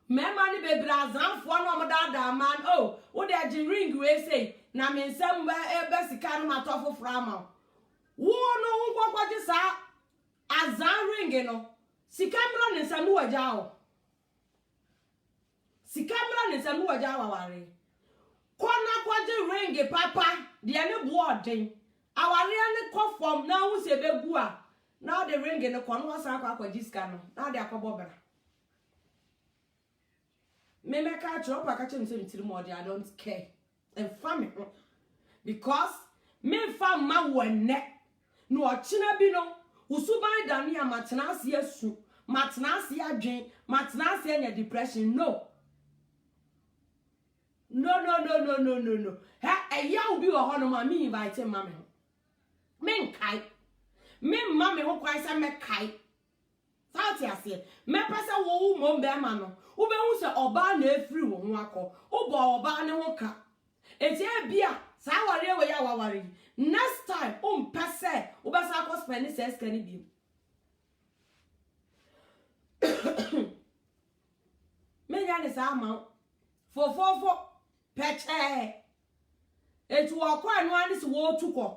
memma ne bebrazanfo no omda man oh wo de agi ring we say na mensam ba ebe sika no matofo frama wo no nkwakwagi sa azan ring no sika mro ne nsam wagya wo sika mro ne nsam wagya waware kona kwaji ring papa de ne boarding aware ne kofom na wo se begu a now the ring in the corner was akwa jiska now they akobobera me catch up catch him say I don't care and family because me fam ma wonne no ochina bi no usuban dani amatena ase asu matena ase adwen matena ase anya depression no ha eya obi wo ho no ma me invite mama ho me nkai me mama ho kwai say me kai South ase me pese wo mo mbe ma no wo be hu se oba na afiri wo ho akọ wo bo oba ne ho ka eti bia sa ware we ya waware next time pese wo be sa akọ spend se skani bi me ya ne sa ma fo peche etu okọ anu ani se wo tukọ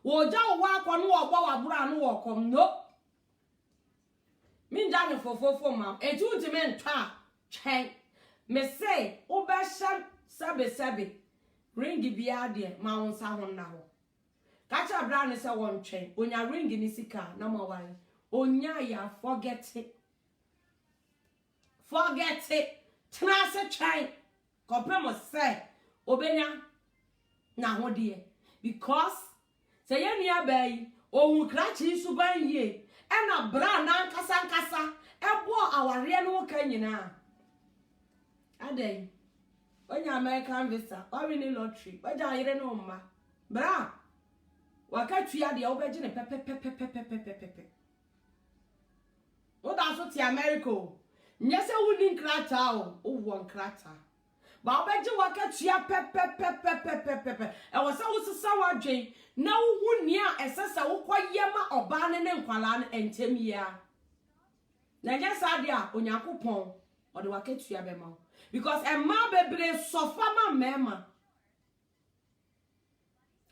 wo ja wo akọ no wo gba wa bura no wo kom no min jane fo ma etu ntime ntwa chen me say wo be sha sabe ring bia de ma won sa ho na ho ka cha bra ne se won twen onya ring ni sika na ma wan onya ya forget it tna se chen kopre mo say obenya na ho de because say ye nua bai ohun krachi suban ye ena bra na nkasa ebo aware no ka nyina adai onya American visa or win lottery waja ayire no mma bra wakatua de obeje ne pepe o da so ti America nyese wuni nkrata o wo nkrata ba obeje wakatua pepe e wo se wo sesa wadwen na wo huni a esesa wo koyema oba ne nkwala ne entem ya na nyesa de a onyakopon o de wakatua be ma because emma bebre sofa ma mema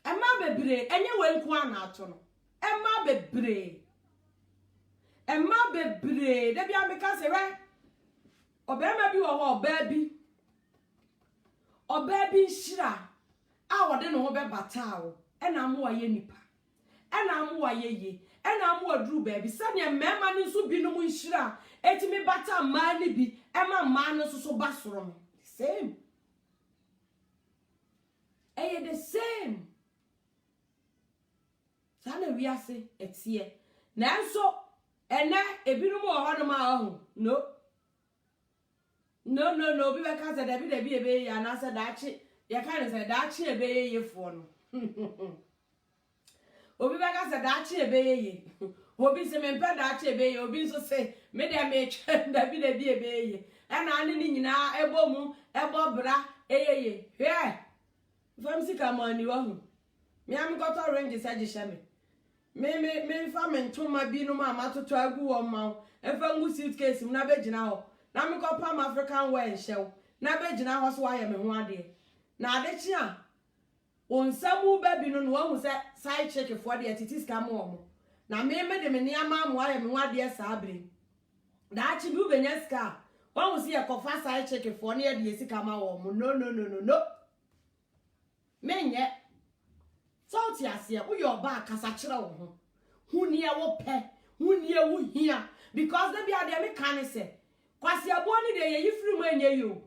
emma bebre enye wenku ana ato no emma bebre de bia me ka se we obema bi wo ho oba bi nhira a wode no ho be bataawo ena mo aye nipa ena mo aye ye ena mo aduru ba bi se ne mema ni so bi no mo nhira etimi bata ma ni bi ema ma no so basoro no same the same sana wi ase etie nanso ene ebinom wo ho no ma ho no bi be ka se da bi ebe ya na se daachi ya ka ne se daachi ebe ye fo no obi be ka se daachi ebe ye obi se me mpa daachi ebe ye obi so se me de me twa da bi ebe ye ena ane ni nyina ebo bra eyeye hwe fam sika mani wa hu me am goto range saje shame me fa mentoma bi no ma matoto agu wo ma efa ngu suitcase na be gina ho na me ko pam African wear nhyew na be gina ho so aye me ho ade na ade chi a onsamu ba bi no no hu se side check for de titis ka mo na me de me ne ama mo aye me ho ade sa abre da chi bi ubenya ska wan wo se e kofa side check for ne de sika ma wo mo no menye salty ase wo your back kasa kire wo ho huni e wo pe huni e wo hia because they be ade me kan se kwase abo ni de ye yifiri mu enye yo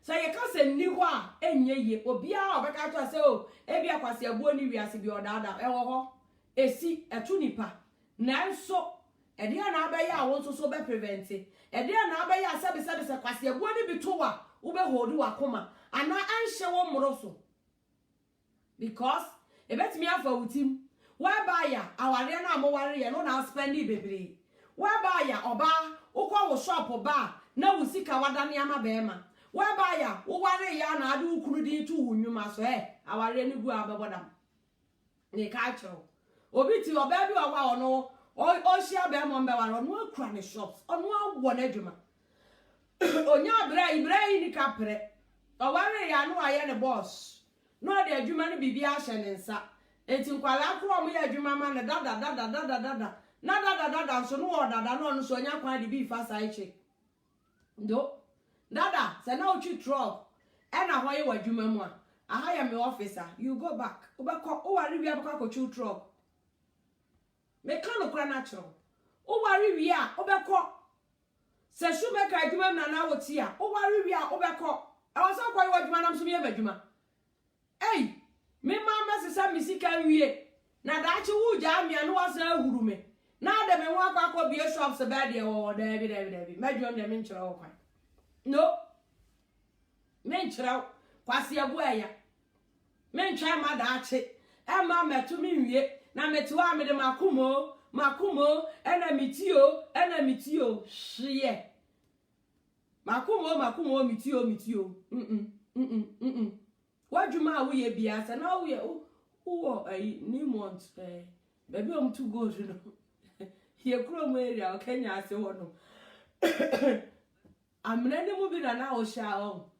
so ye ka se ni ho a enye ye obi a obeka to se o e bia kwase abo ni wiase bi odada e wo ho esi etu nipa nanso e de na abaye a won so be prevent e de na abaye a sabe se kwase abo ni bi to wa wo be hodu akoma ana anhye wo moro so because ebetimi afa wutim whereby ya aware na amoware ye no na spend bebre whereby ya oba ukwa wo shop ba na wusika wadane ama beema whereby ya wo ware ya na ade ukuru di tu wunwuma so aware ni gu abebodam ne ka cho obi ti oba bi wa ono o shia be mo mbe waro no akura ne shops ono awo na adwuma onya bra ibrahim ni kapre oware ya no aye ne boss no de adwuma no bibia hye ne nsa enti nkwala akro mo ya adwuma ma ne dada na dada so no dada no so nya kwa de bi fa sai che ndo dada se na uchi truck e na hoye wadwuma mu a aha ya me officer you go back obako o ware wi abako ko chu truck me kan no kra natural o ware wi a obekọ se shu be ka adwuma na woti a o ware wi a obekọ e wo so kwai wadwuma nam so me badwuma ei me mama se sa misika wie na daachi wu ja amia no wasa ahuru me na de me wa akọ bie shop se be de wo David medwom de me nkyerɛ wo kwan no me nkyerɛ kwase abu eya me ntwa ma daachi e ma metu mi wie na metu a me de makumo ena mitio hye makumo mitio wadwuma wo ye bia se na wo ye wo ni mont baby to go no ye krom area o Kenya ase wo no amna ne mu bi na wo sha o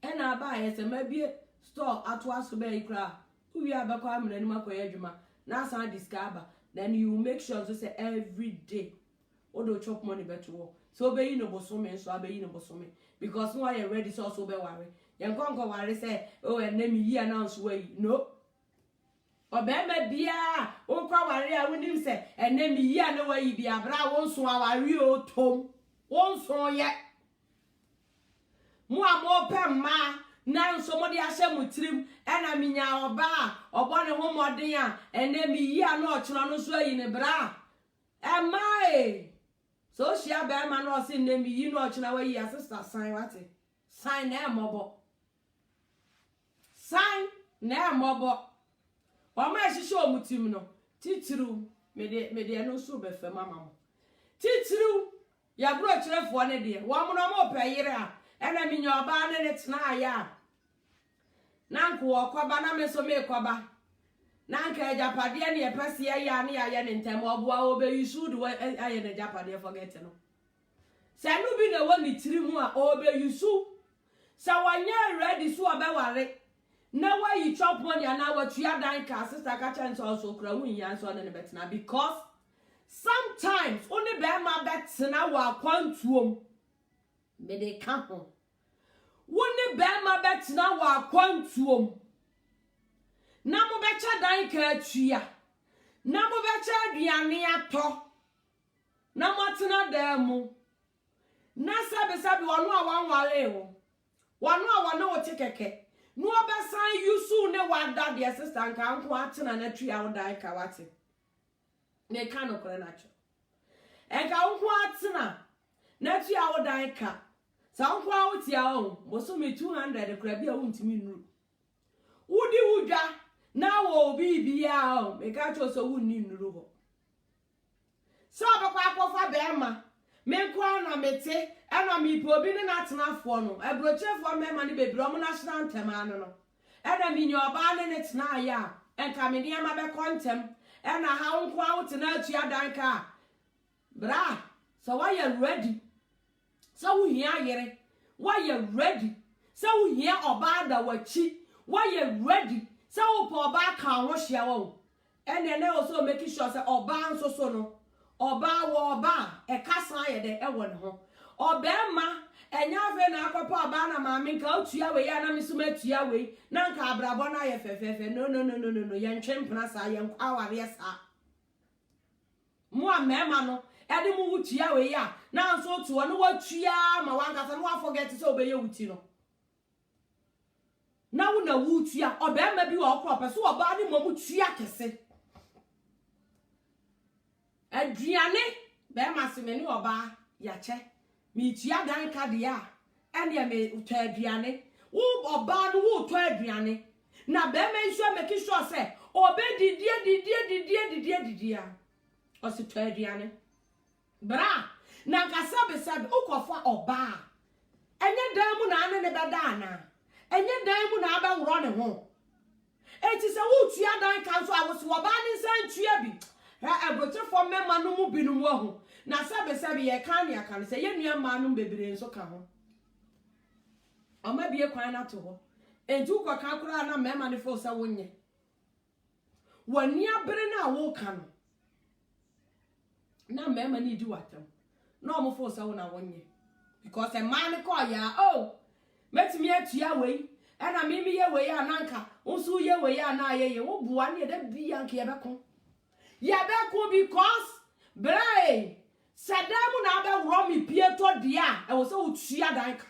ena ba ye se mabie store ato aso ba ikra uwi abakọ amna ne makoye adwuma na san discover then you make sure so say every day odo chop money better wo so be yi no bosome so abeyi no bosome because no are ready so be worry yen konko worry say oh enemi yi announce way no obema bia o kwa worry a wonim say enemi yi ana way bia bra won so worry o tom won so ye mu amo pemma na nso mo de ahye mutirim ena minya oba obo ne ho modin a enemi yi ana ochiro no so ayi ne bra emai so shia be ma no se enemi yi no ochina wa yi sister sign wate sign na emobo sign na emobo o ma hihye omutim no titiru me de no so be fa mama mo titiru ya bro kirefo ne de wo mo no mo pe yire a ena minya oba ne tena aya nanko okoba na me so me koba nanka ejapade ne epese ya ne ya ne ntem oboa obe yusudu aye ne japade forget no se no bi na woni tiri mu a obe yusu sa wanya ready so obeware na wa yi chop money na wa tuya dan ka sister ka chance also kra hu yan so ne betena because sometimes only be ma betena wa kwantuom me de ka ho woni be ma betena wa kwantuom na mo becha dan ka atua na mo becha aduane ato na mo tena dan mu na sabe wonu a wanwale wo wonu a wonu wo tikeke no obesan yusu ne wada de sister nka nko atena na atua wo dan ka wate ne ka no kore na cho enka nko atena na atua wo dan ka sa nko a wo tia wo boso me 200 kora bia wo ntimi nuru wudi wudwa na wo bibia o me ka cho so wunni nuru ho so abakwa akofa be ma me kwa na mete ena mi po bi ne na tenafo no ebrochefo mema ne bebro mo national anthem anu no ena mi nyoba ne tena ya enka me ne ma be kontem ena ha nko a wotena atua danka bra so why you ready so we here yere why you ready so we here oba da wachi why you ready so po oba kan ho hia wo ene ne also make sure say oba nso so no oba wo oba e kasa ye de e wo ne ho obema enya fe na akopa oba na maame nka otua we ya na misuma tua we na nka abrabo na ye fefefe no ye ntwempena sa ye nkwaware sa mu amema no ede mu wutua we ya na nso tuo no watua ma wankasa no wa forget so obeye wuti no na wo na wutua obema bi wo crop so oba ni mo tua kese aduane be maseme ni oba ya che mi tua dan ka dia ene me uto aduane wo oba no wo uto aduane na be me sure make sure say obe didie o si to aduane bra na nka sabe ukofa oba enye dan mu na ane ne beda na enye dan mu na aba woro ne ho enti se wo tua dan ka so awoso oba ne san tua bi ha ebrochefo mema no mu binum wo ho na sabe ye kan ya kan se ye nua ma no bebere nso ka ho ama bie kwan na to ho enti ukọ ka kura na mema ne fo sa wonye wani abere na wo ka no na mema ni di watam na o mo fo sa wona wonye because a man call ya oh metimi atua we na mimi ye we ya nanka unsu ye we ya na ye wo bua ne da bia nka ye bekon ya be ko because brai sadamu na be wro me pieto dia e wo se utua dan ka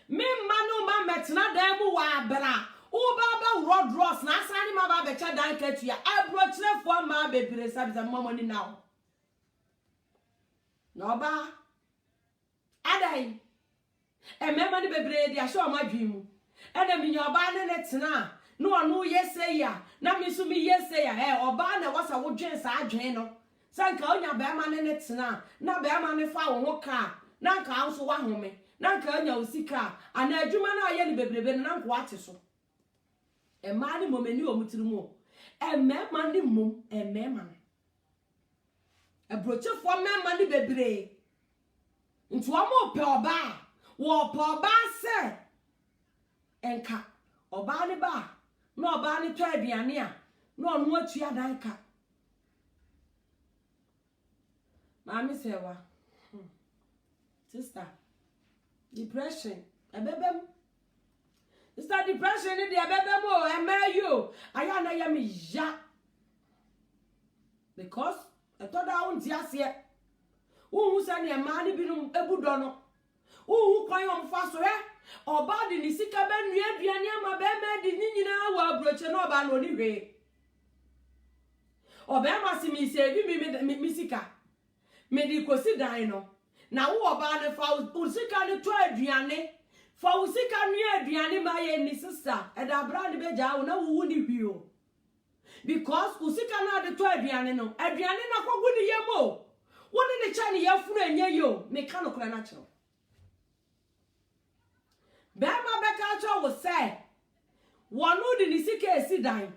me manu ma metna dan mu wa bra u ba wro dross na asani ma ba be cha dan ka tua abrochirefo ma bebre sabi mamoni now no ba adai emema ni bebre dia sho ma dwimu ena mi nyoba ne tena no onu yeseya na mi su mi yeseya oba na wasa wo dwen sa adwen no sanka onya be ma ne tena na be ma ne fa wo ho ka na nka anso wa home na nka anya osika ana adwuma na aye ni bebrebe na nko ate so ema ni momeni o mutirimu emema ni mum emema abrochefo mema ni bebre nti wo mo pe oba wo pe oba se enka oba ni ba na oba ni to aduane a na onu atua dan ka mami sewa sister depression ebebem sister depression ni de ebebem o emayo aya na ya me ya because etoda won ti ase wo se ne ma ni binu ebudo no wo kwan yo mfa so oba de ni sika be nua aduane ama be ma de ni nyina wa abroche na oba no ni hwe oba ma si mi save mi sika me di kosi dan no na wo oba ne fa usika ne to aduane fa usika nua aduane ma ye ni sister e da bra ne be ja wo na wo ni hwi o because usika na de to aduane no aduane na kogu ni yemo woni ne cha ne yafunu enye yo me ka no kra na chiro bema beka cho wo say wonu de ni sika esi dan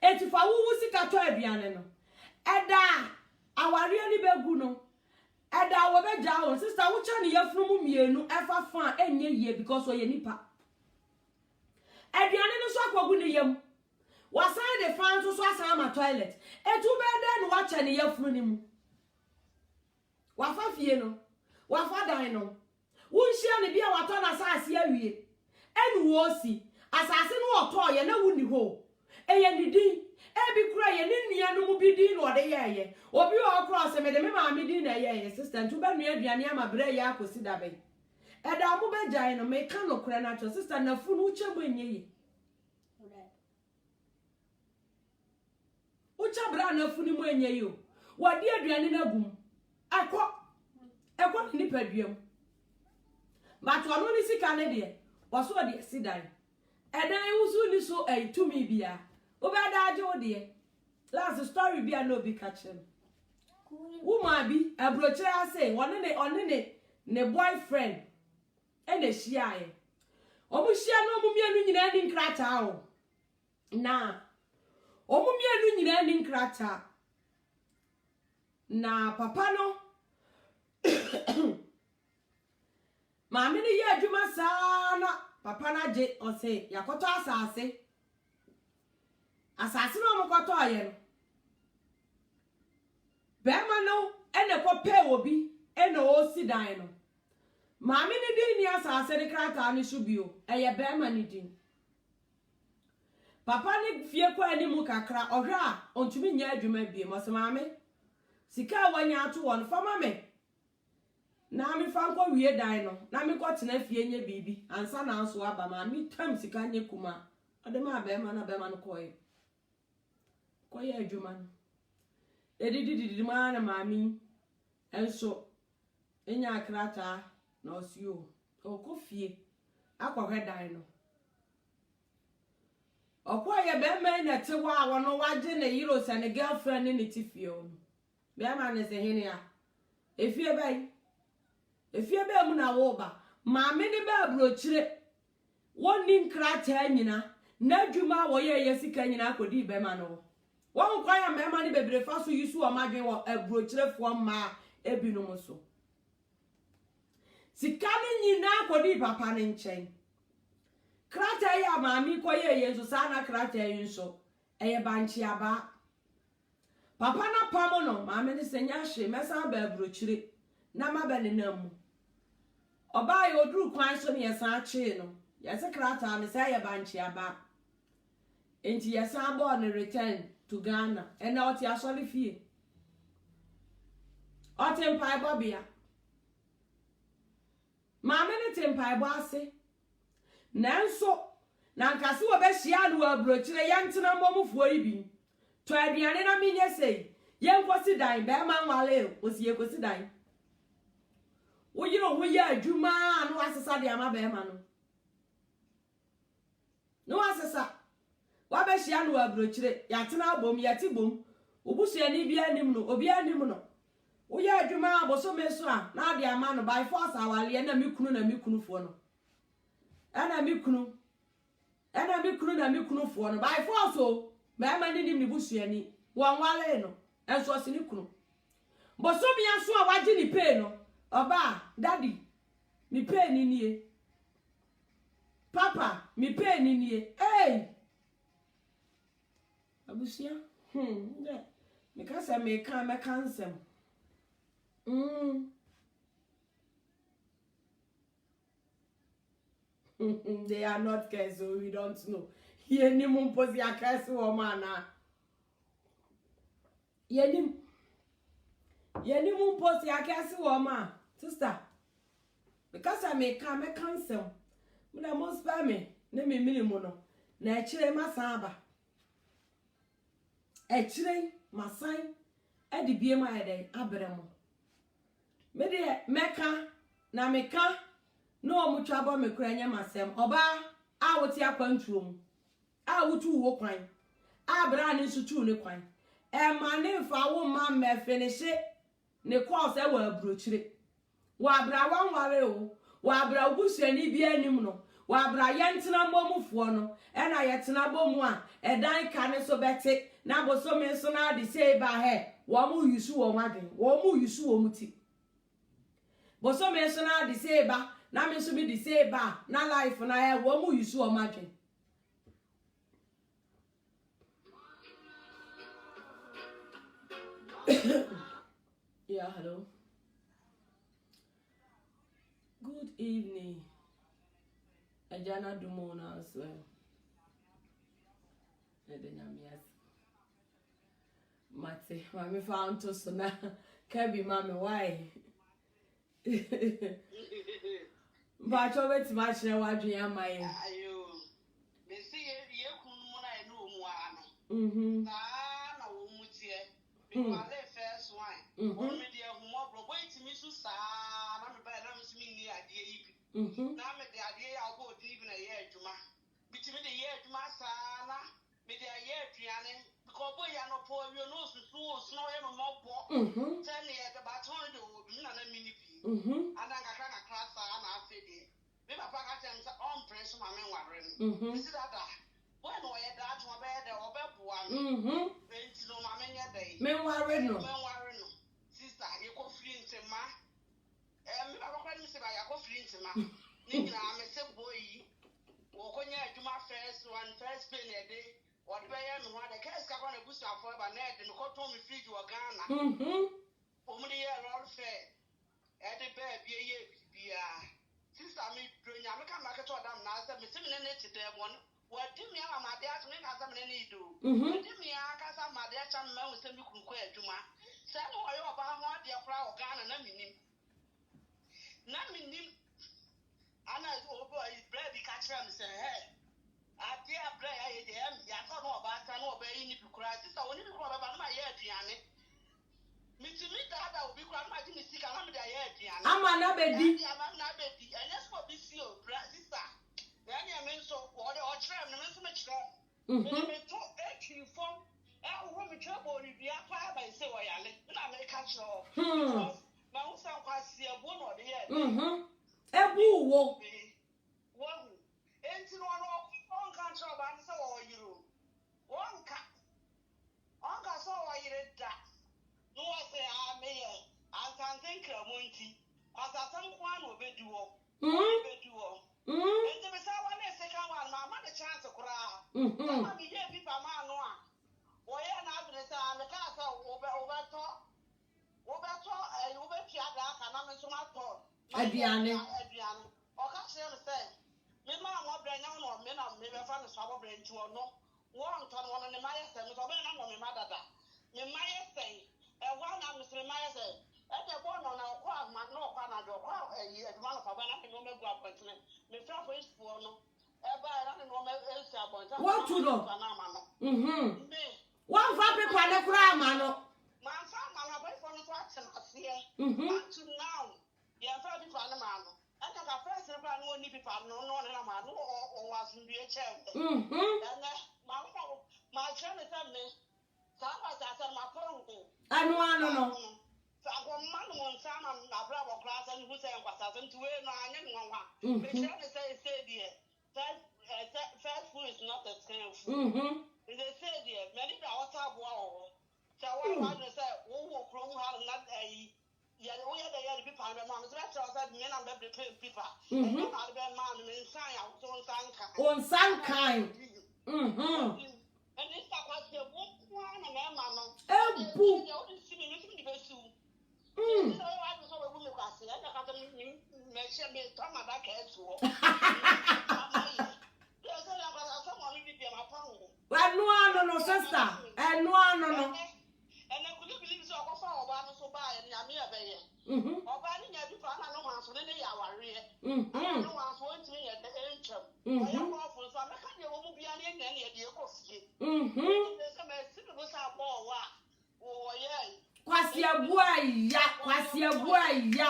etifa wo sika to aduane no eda aware ni begu no eda wo be ja wo sister wo cha ne yafunu mu mienu efa fa enye ye because o ye nipa aduane no so akogu ni yem wasan de fan so asan ma toilet etu be de no wa cha ne yafunu ni mu wafa fie no wafa dan no wunhia ne bia wato na saase awie enu wo si asase no oto ye na wuni ho eye nidin ebi kura ye ne nua no mu bidin no de ye obi o kura se me de me ma me din na ye sister ntu ba nua aduane ama bre ye akosi da be eda mo be jai no me ka no kura na cho sister na fu no uche bo enye ye ucha bra na fu ni mo enye ye o wadi aduane na gum ekọ ni paduam but ono ni sika ne de waso de sidan edan wusu ni so tumi bia wo be da age wo de last story bia no bi catch him woman bi abroche ase one ne boyfriend ene hia ye omu hia no omu mienu nyina ni nkrata o na omu mienu nyina ni nkrata na papa no mami ni ye adwuma sana papa na je o se yakoto asase no mokoto aye no bema no ene ko pe obi ene o si dan no mami ni din ni asase ni krata ni subio eye bema ni din papa ni fie ko ani mu kakra ohwe a ontumi nya adwuma bie mo se mami sika wanya ato won fama me na mi fanko wie dan no na mi ko tena fie nye bibi ansa na anso aba ma mi tam sika nye kuma ade ma be ma na be ma no koye adwuma no edidididi ma na mami enso enya akrata na osio okọ fie akọhwe dan no okoye be ma na tewa wono waje na yiro se ne girlfriend ni tifie o be ma ne se hene ya efie bai efie be mu na wo ba maame ni ba abrochire woni nkrata nyina na adwuma wo ye sika nyina akodi be ma no won kwa ya mema ni bebre fa so yisu o madwen wo abrochirefo ma ebinu mo so sika ni nyina akodi papa ni nchen krata ya maami ko ye so sana krata yin so eye banchi aba papa na pamo no maame ni senya hye mesa ba abrochire na mabane namu oba ye oduru kwan so ne yesan ache no yese krata ne say ye banchi aba enti yesan born return to Ghana and now oti asori fie oti mpai bobia maame ne tempai bo ase nanso na nkase wo be hia no abrochire yentena momufuo yi bi to aduane na menye sei yenkosi dan be ma nwale osi yekosi dan wo yiro ho ya adwuma no asesa de ama be ma no asesa wa be hia no abrochire yatena bom yati bom obusuani bia anim no obi anim no wo ya adwuma aboso meso a na de ama no by force awale na mikunu fo no ana mikunu fo no by force o me ma ni ni busuani won wale no enso se ni kunu boso bia so a waje ni pay no oba daddy mi pay ni nie papa mi pay ni nie abusia yeah me ka say me kan me kansem they are not care, so we don't know. Yeni mumpozi akasi womana. Yeni mumpozi akasi woma. Sister, because I may come a cancel. Muna most by me, ne me minimono. Na echire masaba. Echire masai. Edi biema ede abremo. Mede meka na meka. No mutwa bo mekura nya masem oba a woti akwantuom a wotu wo kwan a bra ne sutu ne kwan e ma ne fa wo ma me finish ne course e wa abrochire wa bra wanware o wa bra busuani bi anim no wa bra yentena mbomufo no e na yetena bomu a e dan ka ne so bete na boso me so na de sei ba he wo mu yusu wo maden wo mu yusu wo muti boso me so na de sei ba na me so be the say ba na life na e wo mu yusu o madwen yeah hello good evening ajana dumona as well edanyamias mate mami found to so na kabi mami why but I wait much now. What do you am I? Me see ye kunu na enu omu ano. Na omutie. Me wale first one. O me de humo bro boy timi su sa na me ba na me sumi ni ade yi bi. Na me de ade ya go di bi na ye adwuma. Bitimi de ye adwuma sa na me de ye aduane because boy ya no po wi no susu o sno ye no mobo. Tell me the baton de obi na na mini bi. Ananga kana klasa na afede. Me papa ka tell me say on press ma me nware no. Me see that when no ye that one be there obeboa me. Enti no ma me nye dey. Me nware no. Sister, you go free ntema. Me papa kwa ni say ba ya go free ntema. Ni nyina me say boy wo ko nya adwuma first pay na dey. What be ya no de case ka kwa na busu afọ ba na de me ko to me fridge wo Ghana. Omudi ye roll fair. Ede baby ye bia sister me bronya me ka market odam na say me se me ne tide won wadi me ama made ato me ka say me ne do wadi me aka say made acha me hu say me kunko adwuma say no oyo oba ho ade kra o Ghana na minim ana obo is baby ka kra me say hey ade abra ya ye de ya so no oba ta no oba yi ni bi kra sister woni bi kra ba na ma ye aduane mitimi dada obi kwa ma di misika na me da ye aduane ama na bedi anya so bi si o sister na nya me so o de o kire me so me kire me to etwi form wo me kire bo ni bia pa ba se wo yale na me ka kire na wo san kwa si ebo no de ye ebu wo enti no on kan kire ba ni se wo yiro on ka so wo yire da no wa say me antanten kramonti asasam kwa na obeduo ente me say wa na second one ma the chance kura ma me ye pipa ma no a wo ye na abire say me ka say obeto obetia da aka na me so ma to aduane o ka say me say me ma mo branya no me na me be fa no so abo brenti no one ton one in my son, so when I'm on my dada. Me my say, and one I'm Mr. Maya say, at the one on our quad, my no Canada, a year, one of our when I can no make up continent. Me fell for his no. Ever I don't know else about What to know? Me. One fabric for the crime, My father, my boy from the watching us here. mhm. To now, yeah, very fun man. I think I first if I know any people, no, man, or was in the chair. Mhm. And my friend is me. So I said, my phone. And one no. So I go man on some and a bravo class and who say was as into it, no, I know one. Mhm. The friend say, dear, first food is not the same food. Mhm. They say, dear, many the outside wall. So what I say, oh, Chrome had not a yeah, we had a people, and mamma, that's what I said, men and baby people. And you had a man in sign out on some kind. Mhm. And this was the one and a man. Eh, boo. See me missing the best. Mm. So I was over women, I said, I got me, shall be Tom and that case. There's someone who be my pound. And no, sister. And no. And I couldn't believe so far about so by and Yamia Bay. Mhm. Or banning every fan, no one's in the hour. Mhm. No one's wanting at the entrance. I am awful, so I can't be any idea of it. Mhm. There's a message was our ball. Oh, yeah. Kwasia boy ya.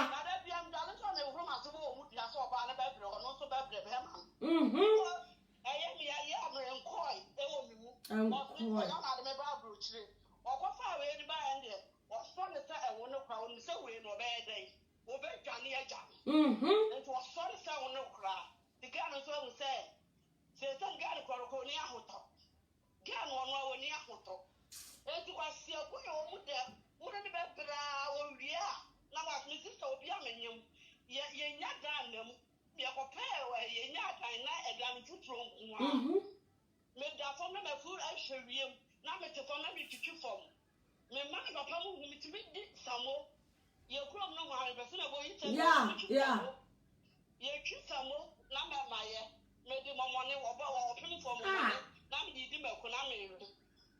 Now that the young Dallas on the room as a woman, I saw about a baby or not so bad. Mhm. I am in coy. They will be moved. And I don't know about Bruce. Or what far away by and there. Or son is a one of crown, so we no bad day. Over Johnny Ajam. Mhm. It was son is a one of cry. The gun is what we say. Say, some guy to Coroconia Hoto. Gan one hour near Hoto. It was your boy over there. Wouldn't be better. Oh, yeah. Now, as Mrs. Obiamanium, you're not done. You're prepared where you're not, and not a damn foot room. Mhm. Made that for me, food I should be. Now, make the phone me to chew from. Me, man, papa, who me to be some more. Your crop no more, but soon about it. Yeah. You choose some more. Number my made the money or pay for money. Now, you did my Konami.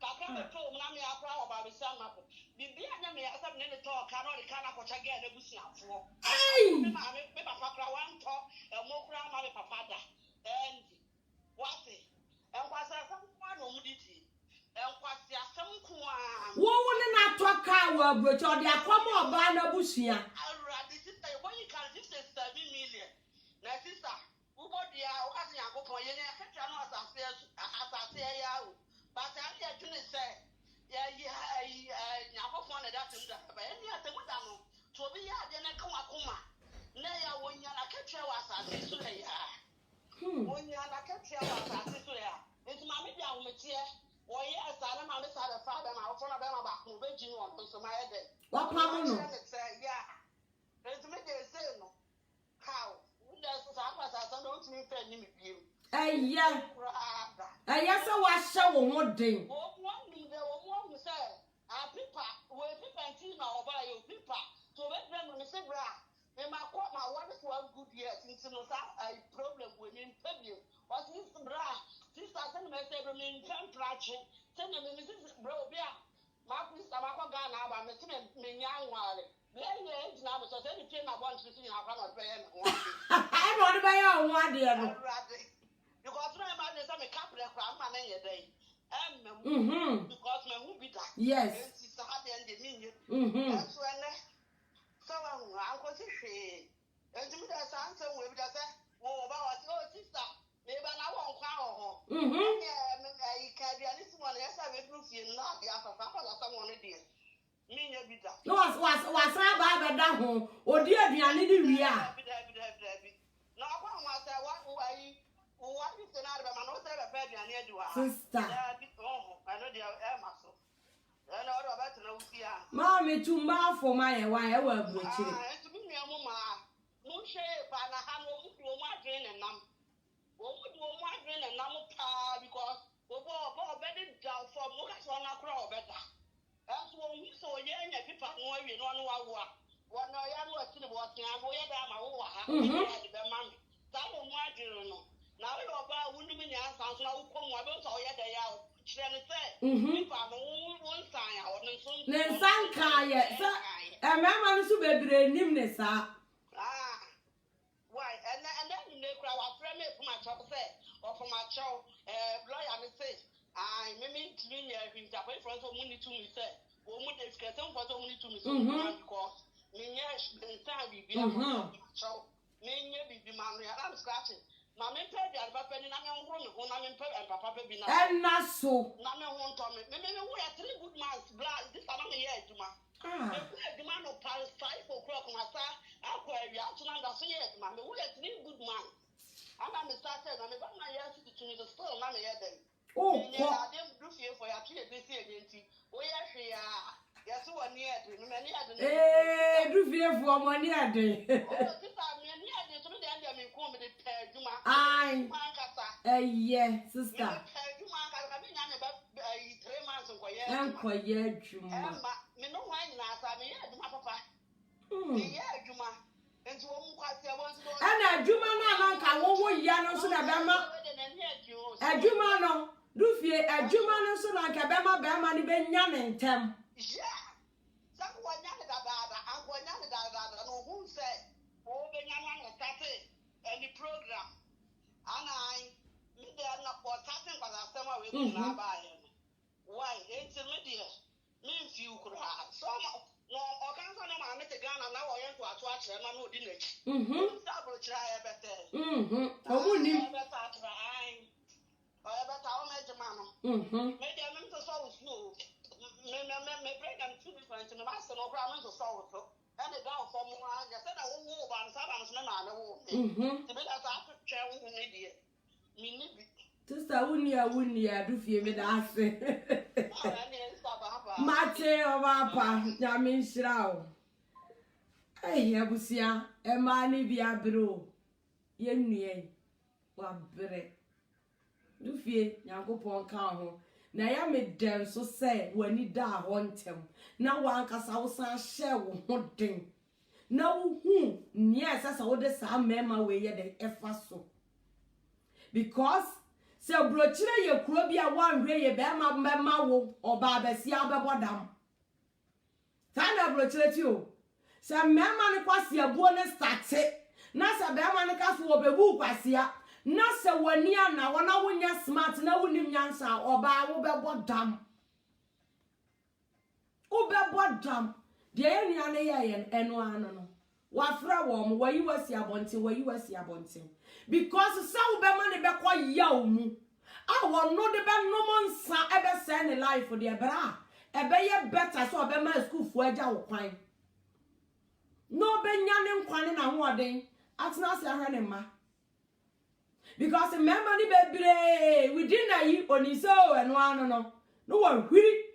Papa told me, I'm proud about the summer. The enemy has something to talk, cannot the kind of what I get a bush now for. Hey. Papa, one talk, and more crown, my papa. And what's it? And what's someone humidity? And what's your some quan? Wo wouldn't not talk our but or the aquamo bana bushia. This is what you can just say 7 million. Now, sister, who bought the was your go for you? I can't know as I say, but I didn't say, yeah, I'm one of that. But any other one, to be a dinner come. Nay, when you're a catcher was a sister. When you're a catcher was a sister. It's my media with here. Oh, yes, I don't understand the father. I'll follow them about moving on to my head. What problem? Yeah. It's me, they say no. How? There's a purpose I don't mean for any of you. Yeah. Yes, I was so one thing. Oh, one thing they will want to say, people, where people and tea now buy your people. So let them on the same bra. They might quote my one good year since no a problem with him. What is the bra? Sister, send me a in temperature. Send them in this bro, yeah. My sister, my Ghana, I'm a young while. Then now, so then you came I want to see how I cannot pay. I want to buy on one dear. Because my man is a couple of man a day. Because my who be that. Yes. Sister had the end of me. Mhm. So Uncle Fishy. And to me, that's answer with just say, oh, about your sister. Maybe I won't call. Mhm. I can't be this one. Yes, I will prove you not the other someone did. Me, you be that. No, was about that home. Oh, dear, I need to be out. No, what is the matter? I'm not a baby, I need you. Sister. I know they are muscle. I know about to know. Mommy, too much for my why I will break it. To be a mamma. No shape, and I have no more drain and numb. What would you want drain and numb because we're better down for Lucas on a crow better. That's what we saw, yeah, people know you don't know what. What no, I know what's in the water, and we had my mammy. That one, my dear. Now, you're about wouldn't be answers now, come, I don't saw yet. kyerɛ ne sɛ nipa no wo nsan a ɔno nso ne nsan kaayɛ sɛ ɛmɛɛma no so bebree nim ne saa why and then ne kura wa frɛ me from akyɛw sɛ ɔfom akyɛw lawyer me say me ntimi nyɛ hwinta for front of money to me sɛ wo mu de sika sɛ mfa sɛ money to me so because me nyɛ nsan bibi akyɛw me nyɛ bibi ma no ya am scratching ma me pɛ bia ba pɛ ni na me nhoro me ho na me pɛ papa pɛ bi na ɛna so na me ho ntɔ me wo ya 3 good months bla this time me yɛ adwuma me ko adwuma no par 5 o'clock na sa akɔ awia atuna da so yɛ adwuma me wo ya 3 good months ana me started na me ba na yɛ sit to me the still na me yɛ dem yeah dem do fie for ya to yɛ besi enti wo yɛ hwe ya yɛ so wɔ ni ade me ni ade do fie for mo ni ade oh sister me ni ade so me dey me ko me de pɛ adwuma ai kasa sister adwuma ka me nya me ba 3 months ko yɛ adwuma me no wa nyina asa me yɛ adwuma papa me yɛ adwuma enti wo mu kwase wo nso ana adwuma no anka wo ya no so na bema adwuma no do fie adwuma no so na anka bema ni benya ne ntem sakwa nya ne dada akwa nya ne dada no hu se wo benya nya ne tate any program ana me de na ko tate kwa asem a we na ba ye no why enti me de me mfi ukura so no o kan so no ma me te Ghana na wo ye to ato a kire na no odi na chi sabro kire ya bete obu ni bete atra ai o ya bete o me jema no me de me to so slow me break and two different no ba so no kra me so so and the down for mo ya said that wo ba no saba no me ma na wo ti be da sa to twa wo ne de mi ni bi sister wuni do fie me da ase mate obapa nyame nhyira o abusia ema ni bia bro ye nue wa bre do fie nyankopon ka ho na ya me dem so say wani da ho ntem na wa nkasa wo san hye wo ho den na wo hu nia sasa wo de sa mema we ye de efa so because se brochire ye kuro bia wanhwe ye be ma wo oba abesia bebodam tana brochire ti o se mema ne kwase abuo ne starte na se be ma ne kaso obebu kwasia na se wani ana wona wonya smart na wonim nyansa oba wo bebodam de ye nua ne ye eno ano no wafra wo mo wayi wasi abonten because sa wo be ma ne be kwa yaw mu awo no de be no monsa e be se ne life de bra e be ye better so be ma school fu agya wo kwan no be nya ne nkwane na ho oden atena se ahwe ne ma because remember ni bebre within na yi oniso eno ano no wa hwiri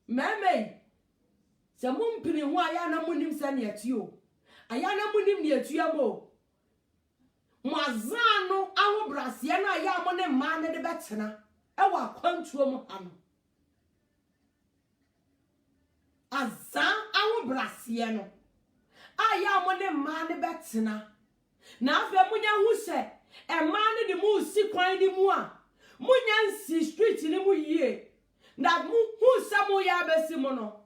meme se mumpini ho aya na munim se ne atio aya na munim ne atua mo Mazano awo brasia na ya mo ne ma ne de betena e wa kwantuo mu ano azan awo brasia no aya mo ne ma ne betena na afa munya hu se e ma ne de mu si kwan ni mu a munya nsi street ni mu yie na mu hu se mu ya besi mu no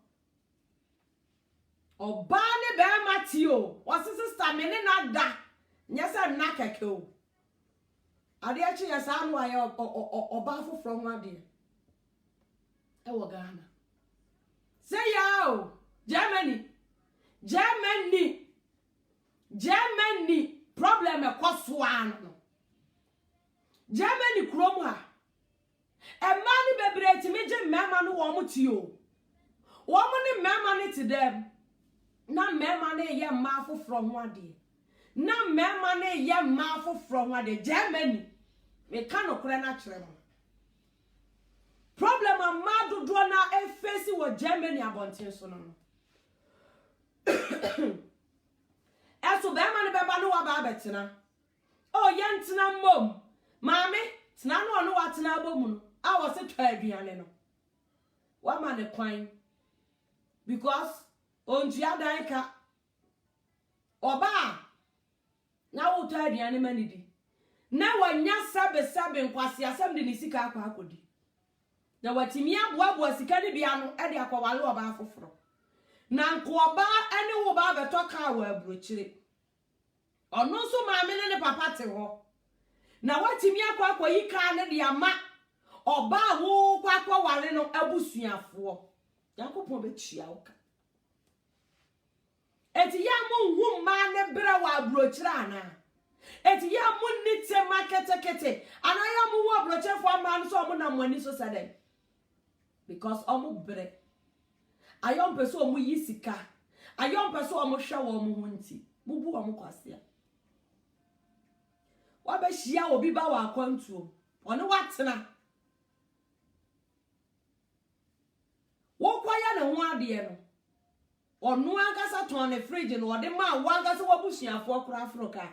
oba ne be matio wose sister me ne na da nyasa na keke o ade achi ya sa anu aye oba foforo ho ade e wo Ghana say ya Germany problem e koso ano Germany krom ha e ma ni bebre ti meje mema no wo muti o wo mo ni mema ni ti dem na mema ni ye ma foforo ho ade na mema ne ye ma foforo ho ade Germany me ka no kure na kire mo problem ma dodo na e face wo Germany abonten so no eso be ma ne be ba no wa ba betena o ye ntena mom maame tena no wa tena abom no a wo se twa aduane no wa ma ne kwan because ontua dan ka oba na wo twa aduane manidi na wanya sabe nkwase asem de ne sika akwa akodi na watimi aboa sika ne bia no e de akwawale oba afoforo na nkoba ene wo ba beto ka wa abrochire ono so maame ne papa te ho na watimi akwa yi ka ne de ama oba wo kwa wale no abusuafo yakopon be tua wo ka eti ya mu hu ma ne bra wa abrochire ana eti ya mu nite marketekete ana ya mu wo abrochire fo ma no so mo na mwani so sade because omo bre ayom peso omo yisika ayom peso omo hwa wo mo hunti bubu omo kwase wa be hia obi ba wa akwantuo ono watena wo kwaya na ho ade no onu ankasa ton ne fridge no ode ma wo ankasa wo busuafo kura Africa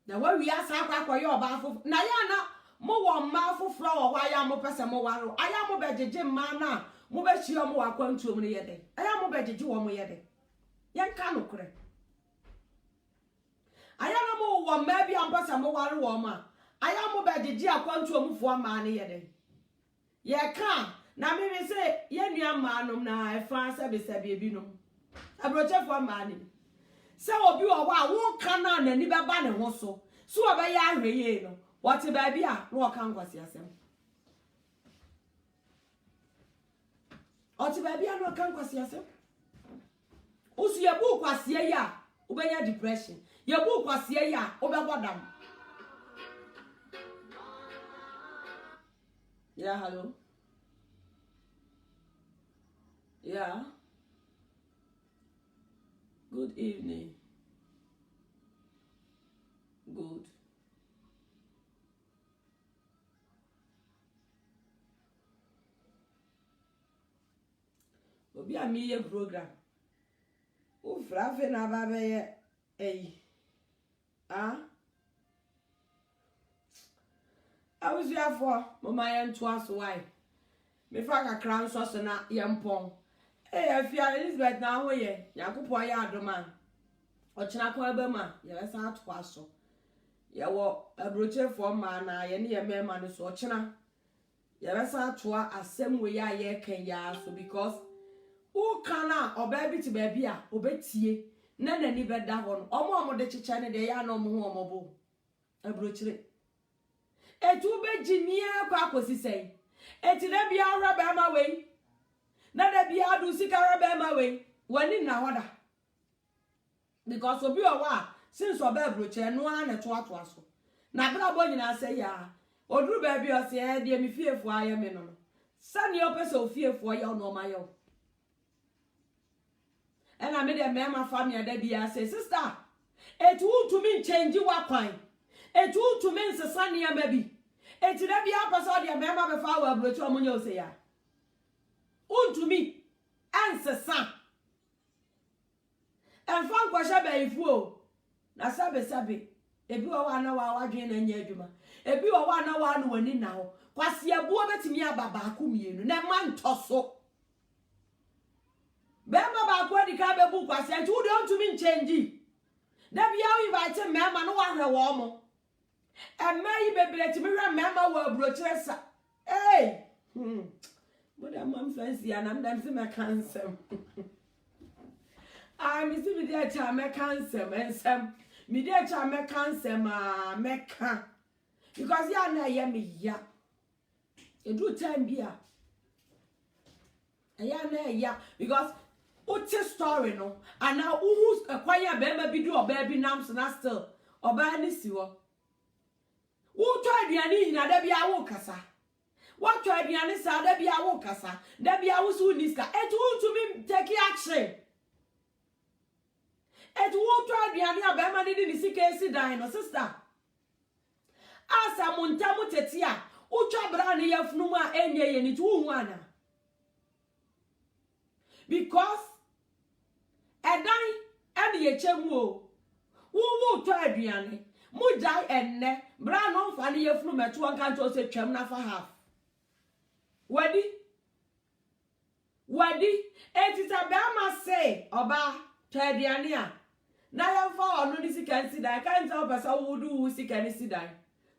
na wa wi asa akwa yo ba afo na ya na mo wo ma afofro wo hwa ya mo pese mo waro aya mo bejeje ma na mo be hia mo akwantuo mo ne yede aya mo bejeje wo mo yede yen ka no kure aya na mo wo ma bi am pese mo waro wo ma aya mo bejeje akwantuo mo fo ma ne yede ye ka na me say ye nua manom na efa sebe bi no abroche fo ma ni se obi wo wa wo kana na ni beba ne ho so obe ya ahweye no what ba bia no ka nkwasi asem oti ba bia no ka nkwasi asem usu ye bu kwasi ya ubenya depression ye bu kwasi ya obebodam yeah hello yeah good evening good obi amiye program o frafe na babe awusiafo mama yento aso wai me fa kakra nso so na yempon afia Elizabeth na ho ye yakopon ya adoma ochina kwa ebe ma ye besa atko aso ye wo abrochefo ma na ye ne ye mema no so ochina ye besa atoa asem we ya ye kan ya so because u kana oba bi ti ba bia obetie na nani beda ho no omo de chicha ne de ya no mo ho omo bo abrochire etu be jinia kwa akosisei eti na bia ahra ba ma we na da bia adu sikara ba ma we wani na hoda because obi owa since oba abrochire no a na to aso na bra bo nyina say ya oduru ba bia o se e de mi fiefo aye me no sani opese ofiefo ya no ma yo and I made a mema family that be say, sister, it would to mean change you what kind. It would to mean the sunny baby. It would be up as all your member before I brought you among you say, would to me, answer son. And found Quashabe if woe. Na sabe, if you are 1 hour drain and yeduma. If you are 1 hour when in now, Quasia Boba to me about Bakum, no man tosso. Bema ba kwa di ka be bu kwase nti wo don to me change da bia we invite mema no wa hwe wo mo emayi bebele ti me hwe mema wo abrochire sa But mam fancy and I'm them see my cancer. I miss me dear child me cancer and some me dear child me cancer ma me can because ya na ye me ya. It do time bia. Ya na ya because uche story no and now who's a kwaya bema bi do oba bi nam so na still oba ni siwo wo to aduane hina da bia wo kasa what to aduane sa da bia wo kasa da bia wo su niska et wo to me take action et wo to aduane abema ni ni sika esi dan no sister asa munta mutetia wo to bra ne yafunu mu a enye ye ni tu hu ana because edan ene ye chemu o wo to aduane mu jai enne bra no mfa ne yefunu meto anka nto se twam na fa half wadi etita be ama say oba to aduane a na yemfa onu ni sika nsi dan kan ta opesa wo du wo sika ni sidan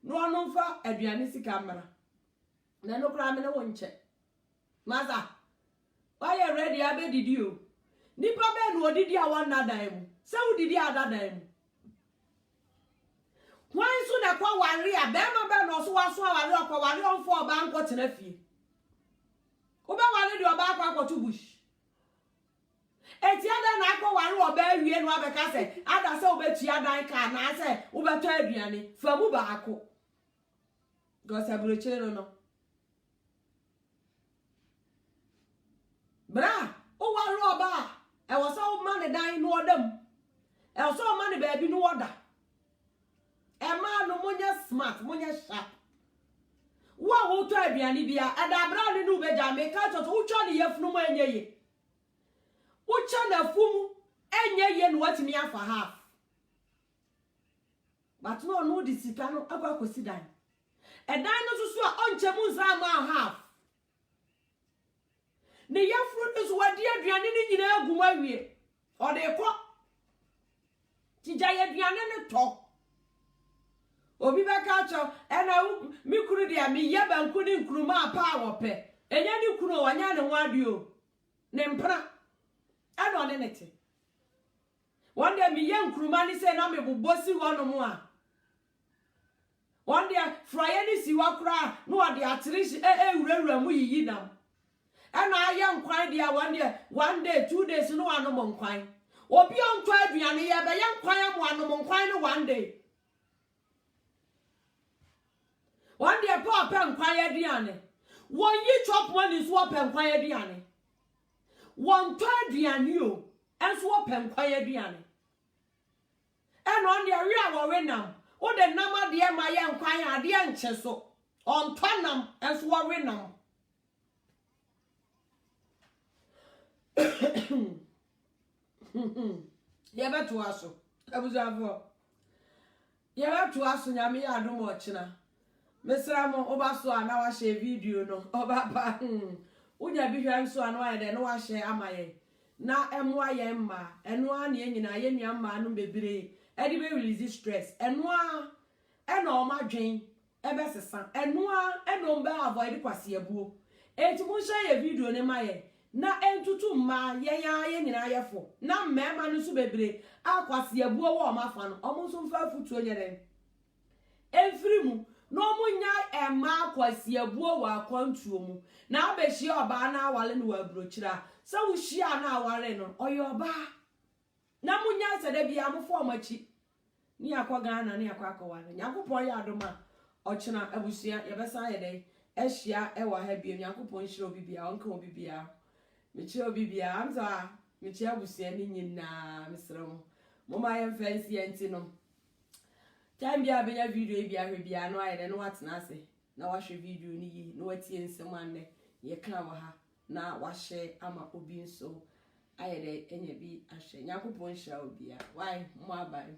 no ono mfa aduane sika mra na no kra me ne wonche maza why you ready abedidi o nipa be no odidi a wan nadan mu se udidi adadan mu wan so na kwa ware a be ma be no so waso ware okwa ware onfo oba anko tena fie oba ware di oba akwa akwoto bush eti ada na akwa ware oba awie no abeka se ada se obeti adan ka na se obeto aduane famu ba akọ gosa burochero no bra o ware oba e wo so man dan no odam e wo so man baabi no oda e ma no munya smart munya sharp wo to aduane bia e da bra ne no beja me ka to ucho ne yefunu mu anyeye ucho na fumu anyeye no watimi afa half but no di sika no agwa kosidan e dan no susu a onchemu nza ma half ne yefunu no so wadi aduane ne nyina aguma wie o de ko ti jaye aduane ne to obi beka cho ena mikuru dia mi yeba nkuni nkuruma apa wope enya ni kunu wanya ne ho adio ne mpra ana one nete one day mi ye nkuruma ni se na me bobosi wono mu a one day fryer ni si wakura no ode atrishi ewurawura mu yiyi nam ana aye nkwan dia one day 2 days no anom nkwan obi onto aduane ye be ye nkwan am anom nkwan no one day one day pa pen kwan aduane won yi chop money so pen kwan aduane won to aduane o enso pen kwan aduane en on dey wi awo nam o de nam ade ma ye nkwan ade enche so on to nam enso wo we nam ye beto aso abuzafo ye beto aso nyame ya adom ochina mesramo oba so ana wa share video no oba ba unya bi hwan so ana wa de no wa share amaye na emu aye mma enu ana enyina ye nua mma no bebire e di be release stress enu a e na o ma dwen e be sesa enu a e no be avoid kwase abuo enti mu share video ne maye na entutu mma ye nyina ye fo na mmema no so bebire akwase abuo wo ma fa no omo so mfa futuo nyere enfrimu no munya ema kwasi abuo wa kwantuo mu na abeshi oba na awale no wabrochira sa wuhia na awale no oyoba na munya sede bia mfo machi ni akwaga na ni akwakọwale yakopon ya adoma ochina abusia yebesa yede ehia ewa ha bia yakopon hiro bibia onka obibia mechi obibia amza mechi abusia ni nyina mesrem moma yem fancy enti no time bia benya video bia hwe bia no ayede no watena ase na wahwe video ni yi no watie nsem anne ye ka wa ha na wahye ama obi nso ayede enya bi ahwe yakopon hira obia why mo abai